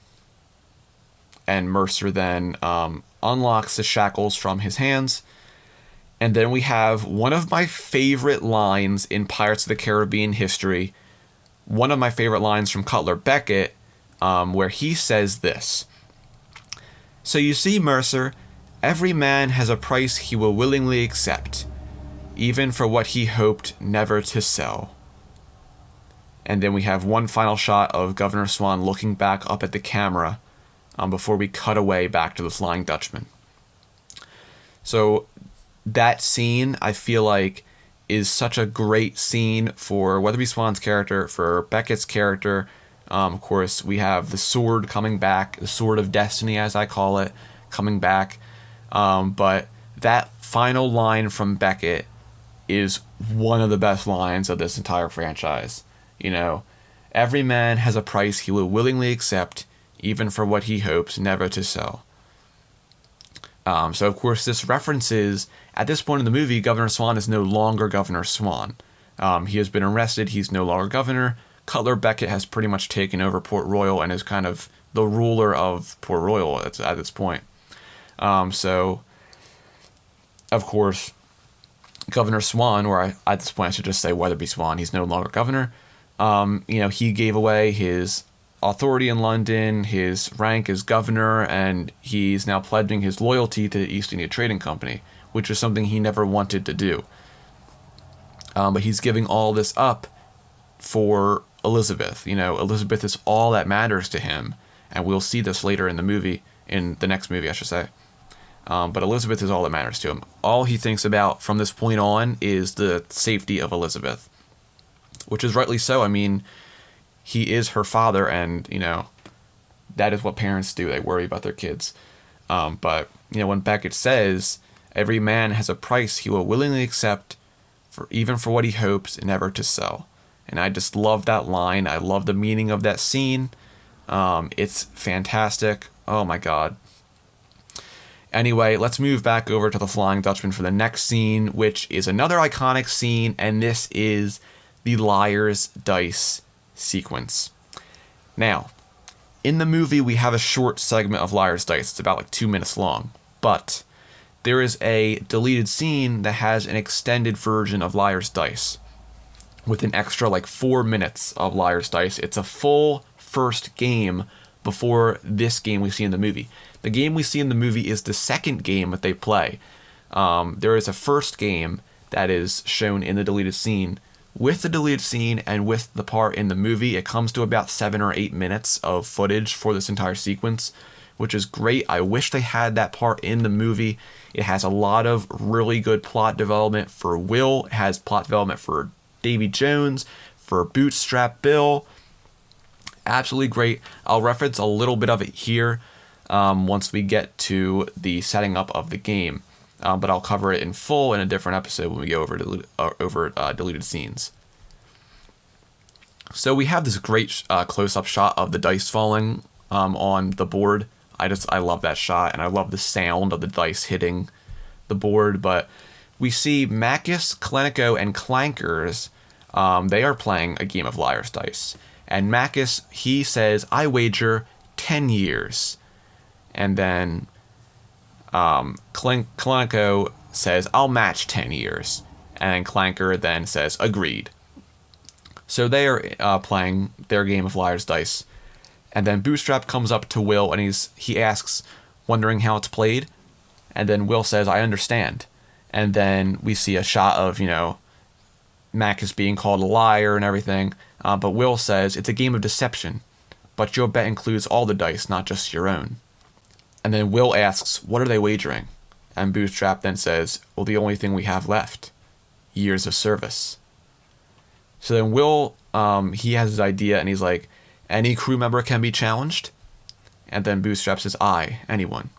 And Mercer then unlocks the shackles from his hands. And then we have one of my favorite lines in Pirates of the Caribbean history. One of my favorite lines from Cutler Beckett, where he says this. So you see, Mercer, every man has a price he will willingly accept, even for what he hoped never to sell. And then we have one final shot of Governor Swann looking back up at the camera before we cut away back to the Flying Dutchman. So that scene, I feel like, is such a great scene for Weatherby Swann's character, for Beckett's character. Of course, we have the sword coming back, the Sword of Destiny, as I call it, coming back. But that final line from Beckett is one of the best lines of this entire franchise. Every man has a price he will willingly accept, even for what he hopes never to sell. So, of course, this references, at this point in the movie, Governor Swann is no longer Governor Swann. He has been arrested. He's no longer governor. Cutler Beckett has pretty much taken over Port Royal and is kind of the ruler of Port Royal at this point. So, of course, Governor Swann, or at this point I should just say Weatherby Swann, he's no longer governor. He gave away his authority in London, his rank as governor, and he's now pledging his loyalty to the East India Trading Company, which is something he never wanted to do. But he's giving all this up for Elizabeth. Elizabeth is all that matters to him, and we'll see this later in the next movie, I should say. But Elizabeth is all that matters to him. All he thinks about from this point on is the safety of Elizabeth, which is rightly so. I mean, he is her father, and, that is what parents do. They worry about their kids. But when Beckett says, every man has a price he will willingly accept, even for what he hopes never to sell. And I just love that line. I love the meaning of that scene. It's fantastic. Oh my God. Anyway, let's move back over to the Flying Dutchman for the next scene, which is another iconic scene, and this is the Liar's Dice sequence. Now, in the movie, we have a short segment of Liar's Dice. It's about 2 minutes long, but there is a deleted scene that has an extended version of Liar's Dice with an extra 4 minutes of Liar's Dice. It's a full first game before this game we see in the movie. The game we see in the movie is the second game that they play. There is a first game that is shown in the deleted scene. With the deleted scene and with the part in the movie, it comes to about 7 or 8 minutes of footage for this entire sequence, which is great. I wish they had that part in the movie. It has a lot of really good plot development for Will. It has plot development for Davy Jones, for Bootstrap Bill. Absolutely great. I'll reference a little bit of it here once we get to the setting up of the game. But I'll cover it in full in a different episode when we go over deleted scenes. So we have this great close-up shot of the dice falling on the board. I love that shot, and I love the sound of the dice hitting the board. But we see Macus, Klenico, and Clankers. They are playing a game of Liar's Dice. And Macus, he says, I wager 10 years. And then Klenico says, I'll match 10 years. And then Clanker then says, agreed. So they are playing their game of Liar's Dice. And then Bootstrap comes up to Will and he asks, wondering how it's played. And then Will says, I understand. And then we see a shot of, Mac is being called a liar and everything. But Will says, it's a game of deception. But your bet includes all the dice, not just your own. And then Will asks, what are they wagering? And Bootstrap then says, well, the only thing we have left. Years of service. So then Will, he has his idea and he's like, any crew member can be challenged? And then Bootstrap says, anyone.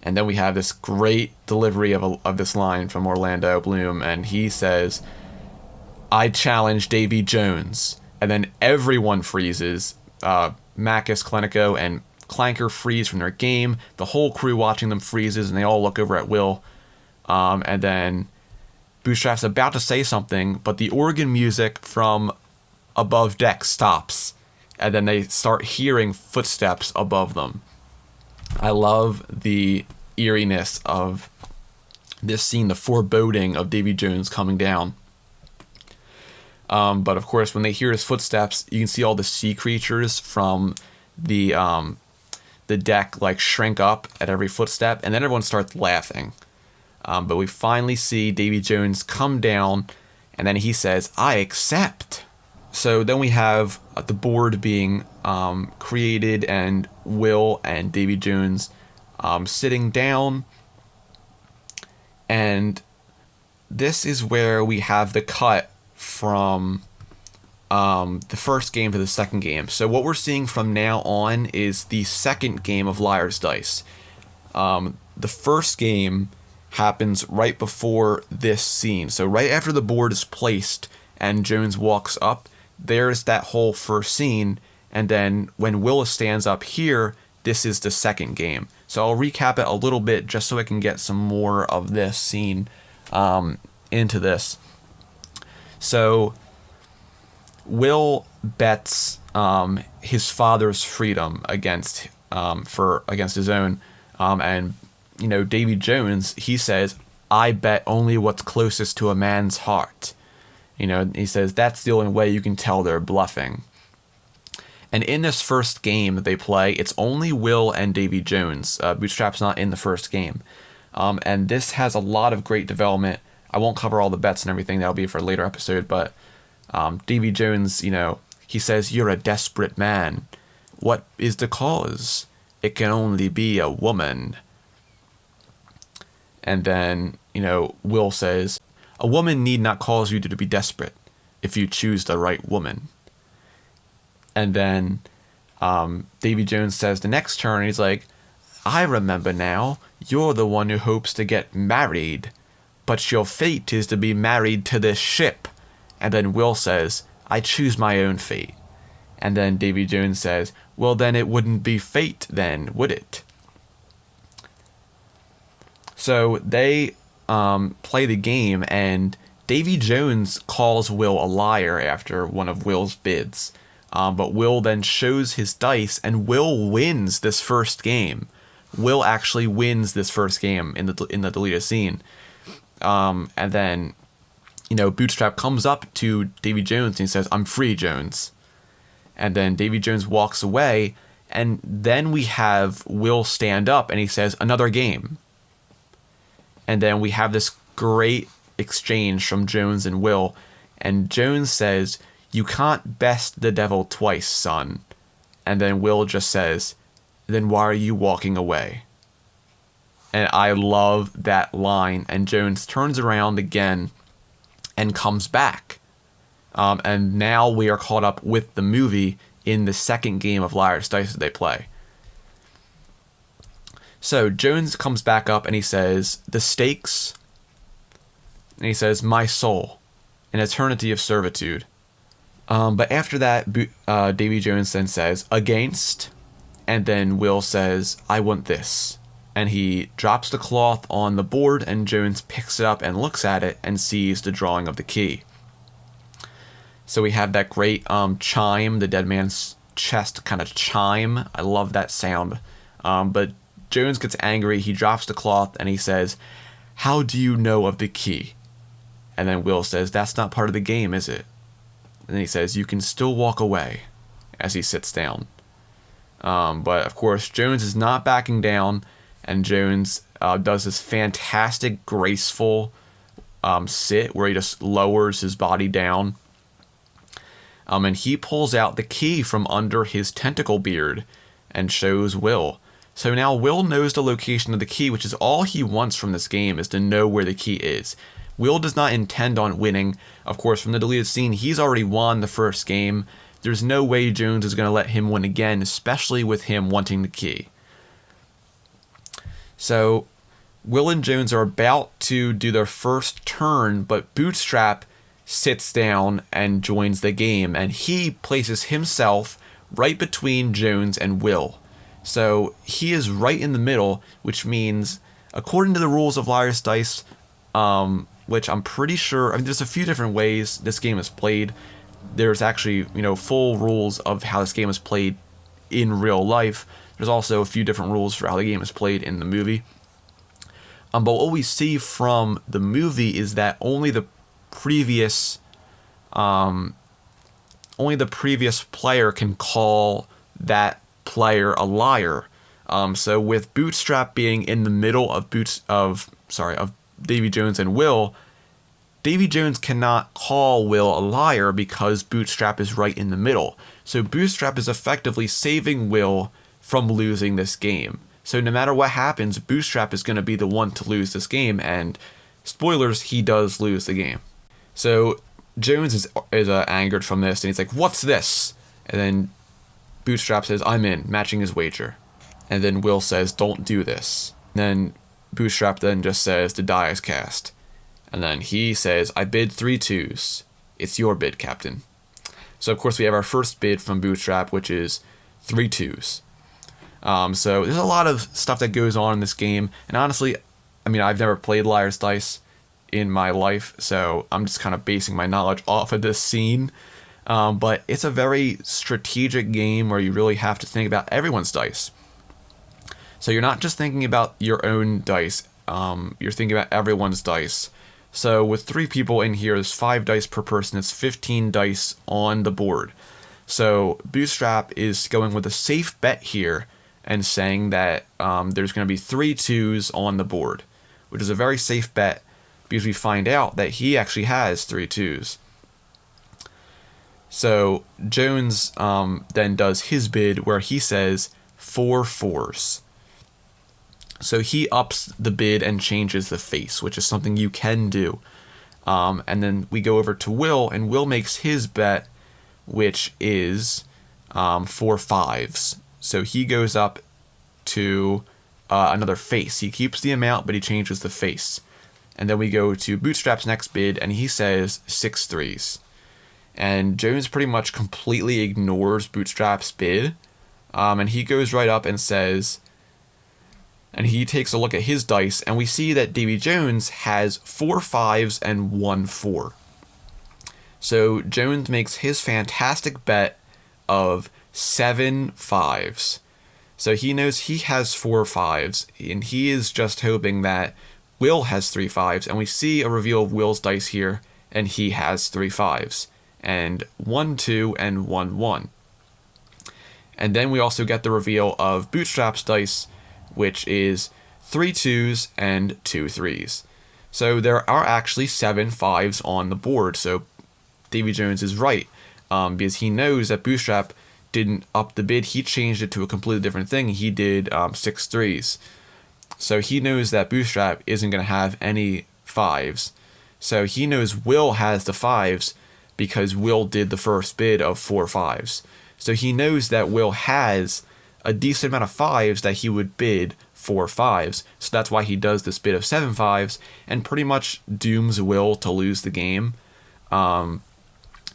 And then we have this great delivery of this line from Orlando Bloom, and he says, I challenge Davy Jones. And then everyone freezes. Macus, Klenico, and Clanker freeze from their game. The whole crew watching them freezes, and they all look over at Will. And then Bootstrap's about to say something, but the organ music from above deck stops. And then they start hearing footsteps above them. I love the eeriness of this scene, the foreboding of Davy Jones coming down. But of course, when they hear his footsteps, you can see all the sea creatures from the deck shrink up at every footstep, and then everyone starts laughing. But we finally see Davy Jones come down, and then he says, I accept. So then we have the board being created, and Will and Davy Jones sitting down. And this is where we have the cut from the first game to the second game. So what we're seeing from now on is the second game of Liar's Dice. The first game happens right before this scene. So right after the board is placed and Jones walks up, there's that whole first scene. And then when Will stands up here, this is the second game. So I'll recap it a little bit just so I can get some more of this scene into this. So Will bets his father's freedom against his own, and Davy Jones, he says, "I bet only what's closest to a man's heart." He says that's the only way you can tell they're bluffing. And in this first game that they play, it's only Will and Davy Jones. Bootstrap's not in the first game, and this has a lot of great development. I won't cover all the bets and everything. That'll be for a later episode, but Davy Jones, he says, "You're a desperate man. What is the cause? It can only be a woman." And then, Will says, "A woman need not cause you to be desperate if you choose the right woman." And then Davy Jones says the next turn, he's like, "I remember now, you're the one who hopes to get married, but your fate is to be married to this ship." And then Will says, "I choose my own fate." And then Davy Jones says, "Well, then it wouldn't be fate then, would it?" So they play the game, and Davy Jones calls Will a liar after one of Will's bids. But Will then shows his dice, and Will wins this first game. Will actually wins this first game in the deleted scene. And then, Bootstrap comes up to Davy Jones and he says, "I'm free, Jones." And then Davy Jones walks away, and then we have Will stand up and he says, "Another game." And then we have this great exchange from Jones and Will, and Jones says, "You can't best the devil twice, son." And then Will just says, "Then why are you walking away?" And I love that line. And Jones turns around again and comes back. And now we are caught up with the movie in the second game of Liar's Dice that they play. So Jones comes back up and he says, "The stakes," and he says, "my soul, an eternity of servitude." But after that, Davy Jones then says, "Against," and then Will says, "I want this." And he drops the cloth on the board, and Jones picks it up and looks at it and sees the drawing of the key. So we have that great chime, the dead man's chest kind of chime. I love that sound. But Jones gets angry, he drops the cloth, and he says, "How do you know of the key?" And then Will says, "That's not part of the game, is it?" And he says, "You can still walk away," as he sits down. But of course, Jones is not backing down, and Jones does this fantastic, graceful sit where he just lowers his body down. And he pulls out the key from under his tentacle beard and shows Will. So now Will knows the location of the key, which is all he wants from this game, is to know where the key is. Will does not intend on winning. Of course, from the deleted scene, he's already won the first game. There's no way Jones is going to let him win again, especially with him wanting the key. So Will and Jones are about to do their first turn, but Bootstrap sits down and joins the game, and he places himself right between Jones and Will. So he is right in the middle, which means, according to the rules of Liar's Dice, which I'm pretty sure, there's a few different ways this game is played. There's actually, full rules of how this game is played in real life. There's also a few different rules for how the game is played in the movie. But what we see from the movie is that only the previous player can call that player a liar. So with Bootstrap being in the middle of Davy Jones and Will, Davy Jones cannot call Will a liar because Bootstrap is right in the middle. So Bootstrap is effectively saving Will from losing this game. So no matter what happens, Bootstrap is going to be the one to lose this game, and spoilers, he does lose the game. So Jones is angered from this, and he's like, "What's this?" And then Bootstrap says, "I'm in," matching his wager. And then Will says, "Don't do this." And then Bootstrap then just says, "The die is cast." And then he says, "I bid 3 2s. It's your bid, Captain." So of course we have our first bid from Bootstrap, which is 3 2s. So there's a lot of stuff that goes on in this game, and honestly, I mean, I've never played Liar's Dice in my life, so I'm just kind of basing my knowledge off of this scene. But it's a very strategic game where you really have to think about everyone's dice. So you're not just thinking about your own dice, you're thinking about everyone's dice. So with 3 people in here, there's 5 dice per person, it's 15 dice on the board. So Bootstrap is going with a safe bet here and saying that there's going to be 3 2s on the board, which is a very safe bet because we find out that he actually has 3 2s. So Jones then does his bid where he says 4 4s. So he ups the bid and changes the face, which is something you can do. And then we go over to Will, and Will makes his bet, which is 4 5s. So he goes up to another face. He keeps the amount, but he changes the face. And then we go to Bootstrap's next bid, and he says 6 3s. And Jones pretty much completely ignores Bootstrap's bid. And he goes right up and says, and he takes a look at his dice, and we see that Davy Jones has 4 5s and 1 4. So Jones makes his fantastic bet of 7 5s. So he knows he has 4 5s, and he is just hoping that Will has 3 5s, and we see a reveal of Will's dice here, and he has 3 5s, and 1 2 and 1 1. And then we also get the reveal of Bootstrap's dice, which is 3 2s and 2 3s. So there are actually 7 5s on the board, so Davy Jones is right, because he knows that Bootstrap didn't up the bid, he changed it to a completely different thing. He did 6 3s. So he knows that Bootstrap isn't going to have any 5s. So he knows Will has the 5s because Will did the first bid of 4 5s. So he knows that Will has a decent amount of 5s that he would bid 4 5s. So that's why he does this bid of 7 5s and pretty much dooms Will to lose the game.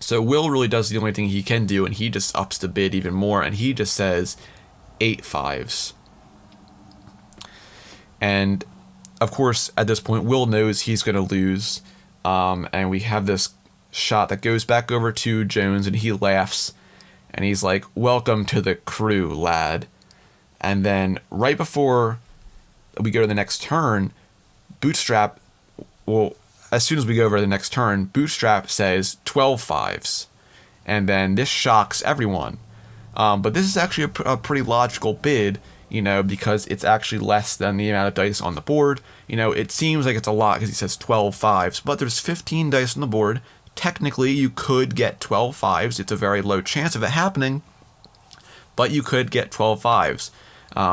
So Will really does the only thing he can do, and he just ups the bid even more, and he just says 8 5s. And of course, at this point, Will knows he's going to lose, and we have this shot that goes back over to Jones, and he laughs, and he's like, "Welcome to the crew, lad." And then right before we go to the next turn, Bootstrap, well, as soon as we go over to the next turn, Bootstrap says 12 5s. And then this shocks everyone. But this is actually a pretty logical bid, because it's actually less than the amount of dice on the board. It seems like it's a lot because he says 12 5s, but there's 15 dice on the board. Technically, you could get 12 5s. It's a very low chance of it happening, but you could get 12 5s.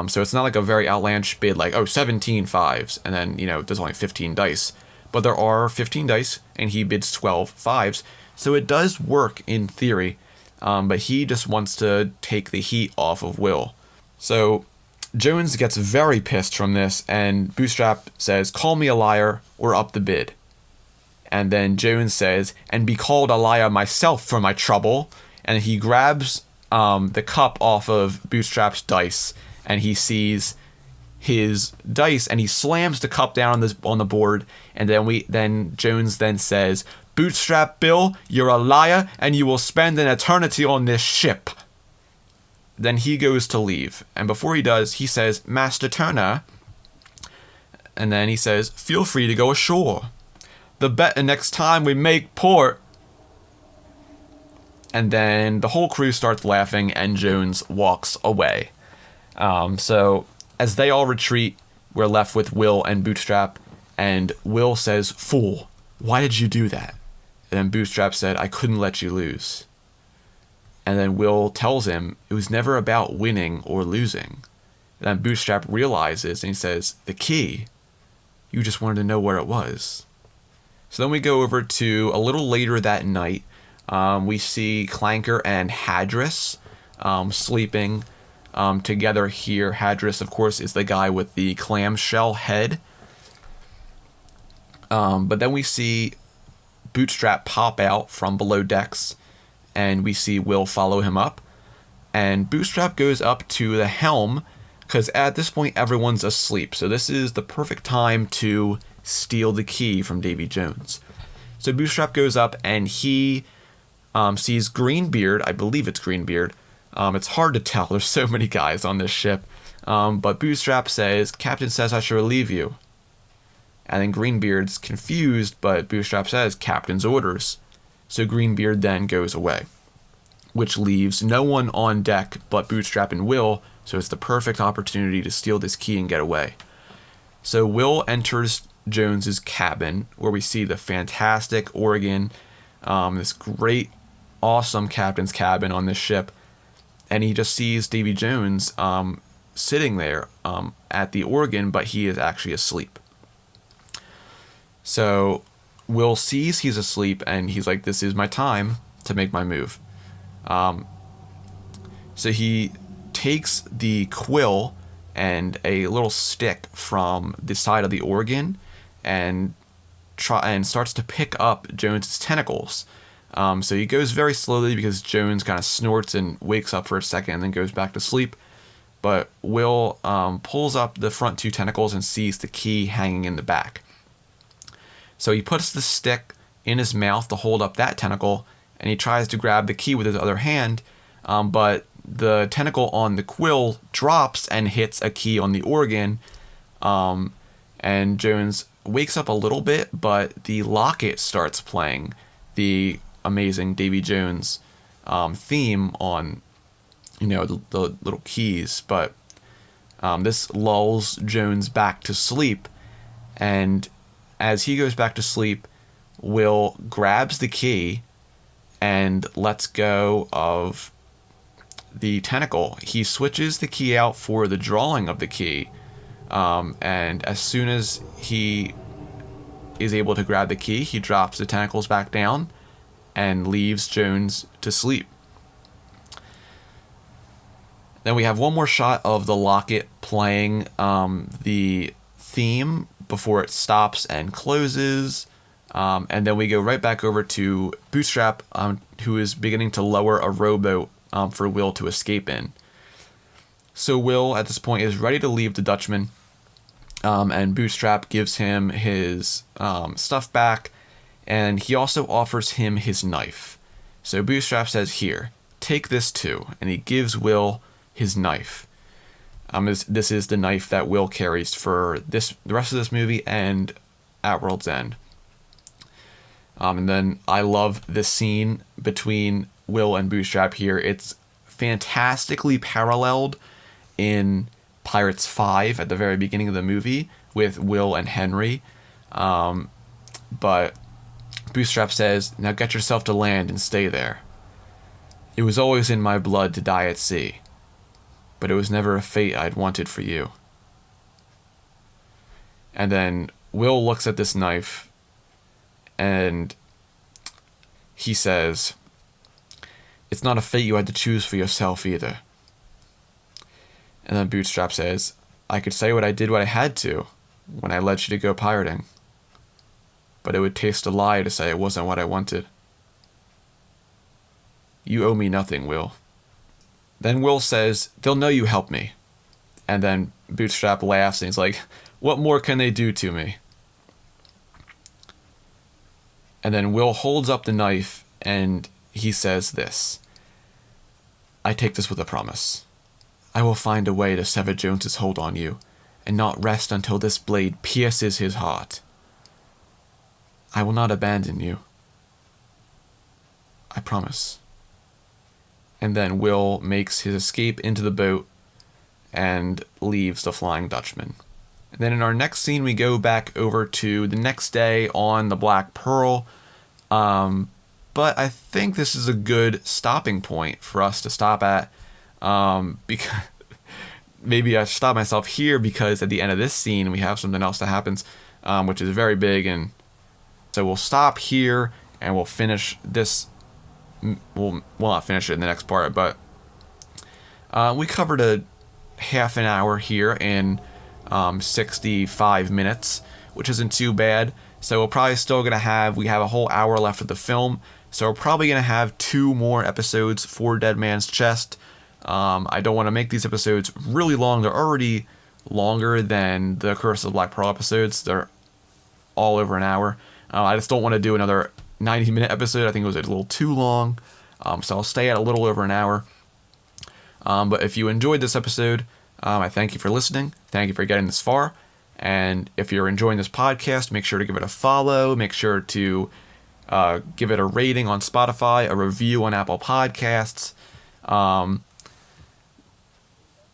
So it's not like a very outlandish bid like, 17 5s, and then, there's only 15 dice. But there are 15 dice, and he bids 12 5s. So it does work in theory, but he just wants to take the heat off of Will. So Jones gets very pissed from this, and Bootstrap says, "Call me a liar or up the bid." And then Jones says, "And be called a liar myself for my trouble." And he grabs the cup off of Bootstrap's dice, and he sees his dice, and he slams the cup down on the board. And then Jones then says, "Bootstrap Bill, you're a liar, and you will spend an eternity on this ship." Then he goes to leave, and before he does, he says, "Master Turner," and then he says, "Feel free to go ashore. The better next time we make port." And then the whole crew starts laughing, and Jones walks away. So as they all retreat, we're left with Will and Bootstrap, and Will says, "Fool, why did you do that?" And then Bootstrap said, "I couldn't let you lose." And then Will tells him it was never about winning or losing. And then Bootstrap realizes, and he says, "The key, you just wanted to know where it was." So then we go over to a little later that night. We see Clanker and Hadris sleeping together here. Hadris, of course, is the guy with the clamshell head. But then we see Bootstrap pop out from below decks, and we see Will follow him up. And Bootstrap goes up to the helm, because at this point everyone's asleep. So this is the perfect time to steal the key from Davy Jones. So Bootstrap goes up and he sees Greenbeard. I believe it's Greenbeard. It's hard to tell. There's so many guys on this ship. But Bootstrap says, "Captain says I should relieve you." And then Greenbeard's confused, but Bootstrap says, "Captain's orders." So Greenbeard then goes away, which leaves no one on deck but Bootstrap and Will, so it's the perfect opportunity to steal this key and get away. So Will enters Jones's cabin, where we see the fantastic Oregon, this great, awesome captain's cabin on this ship, and he just sees Davy Jones sitting there at the organ, but he is actually asleep. So Will sees he's asleep, and he's like, "This is my time to make my move." So he takes the quill and a little stick from the side of the organ and starts to pick up Jones's tentacles. So he goes very slowly because Jones kind of snorts and wakes up for a second and then goes back to sleep. But Will pulls up the front two tentacles and sees the key hanging in the back. So he puts the stick in his mouth to hold up that tentacle, and he tries to grab the key with his other hand, but the tentacle on the quill drops and hits a key on the organ, and Jones wakes up a little bit, but the locket starts playing the amazing Davy Jones theme on, the little keys, but this lulls Jones back to sleep, and as he goes back to sleep, Will grabs the key and lets go of the tentacle. He switches the key out for the drawing of the key, and as soon as he is able to grab the key, he drops the tentacles back down and leaves Jones to sleep. Then we have one more shot of the locket playing the theme before it stops and closes, and then we go right back over to Bootstrap, who is beginning to lower a rowboat for Will to escape in. So Will, at this point, is ready to leave the Dutchman, and Bootstrap gives him his stuff back, and he also offers him his knife. So Bootstrap says, "Here, take this too," and he gives Will his knife. This is the knife that Will carries for the rest of this movie and at World's End. And then I love this scene between Will and Bootstrap here. It's fantastically paralleled in Pirates 5 at the very beginning of the movie with Will and Henry. But Bootstrap says, "Now get yourself to land and stay there. It was always in my blood to die at sea, but it was never a fate I'd wanted for you." And then Will looks at this knife and he says, "It's not a fate you had to choose for yourself either." And then Bootstrap says, "I could say what I had to when I led you to go pirating, but it would taste a lie to say it wasn't what I wanted. You owe me nothing, Will." Then Will says, "They'll know you helped me." And then Bootstrap laughs and he's like, "What more can they do to me?" And then Will holds up the knife and he says this, "I take this with a promise. I will find a way to sever Jones's hold on you and not rest until this blade pierces his heart. I will not abandon you. I promise." And then Will makes his escape into the boat and leaves the Flying Dutchman. And then in our next scene, we go back over to the next day on the Black Pearl. But I think this is a good stopping point for us to stop at. Because maybe I should stop myself here because at the end of this scene, we have something else that happens, which is very big. And so we'll stop here and we'll finish this. We'll not finish it in the next part, but we covered a half an hour here in 65 minutes, which isn't too bad. So we're probably still we have a whole hour left of the film, So we're probably going to have 2 more episodes for Dead Man's Chest. I don't want to make these episodes really long. They're already longer than the Curse of the Black Pearl episodes. They're all over an hour. I just don't want to do another 90-minute episode. I think it was a little too long. So I'll stay at a little over an hour. But if you enjoyed this episode, I thank you for listening. Thank you for getting this far. And if you're enjoying this podcast, make sure to give it a follow. Make sure to give it a rating on Spotify, a review on Apple Podcasts. I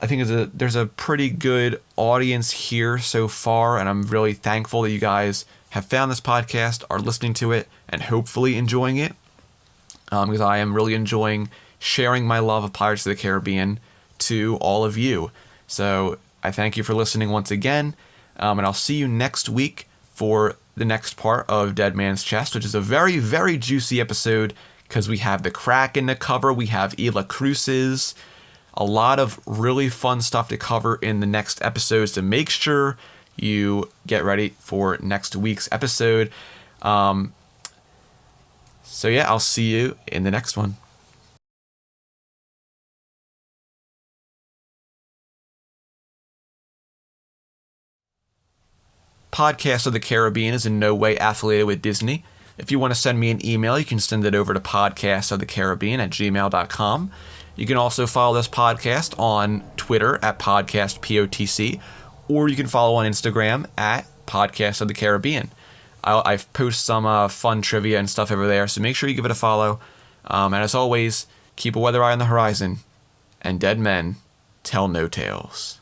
think there's a pretty good audience here so far, and I'm really thankful that you guys have found this podcast, are listening to it, and hopefully enjoying it. Because I am really enjoying sharing my love of Pirates of the Caribbean to all of you. So I thank you for listening once again, and I'll see you next week for the next part of Dead Man's Chest, which is a very, very juicy episode because we have the Kraken to cover, we have Ila Cruces, a lot of really fun stuff to cover in the next episodes, to make sure you get ready for next week's episode. So yeah, I'll see you in the next one. Podcast of the Caribbean is in no way affiliated with Disney. If you want to send me an email, you can send it over to podcastofthecaribbean@gmail.com. You can also follow this podcast on Twitter at podcastpotc, or you can follow on Instagram at Podcast of the Caribbean. I've posted some fun trivia and stuff over there, so make sure you give it a follow. And as always, keep a weather eye on the horizon, and dead men tell no tales.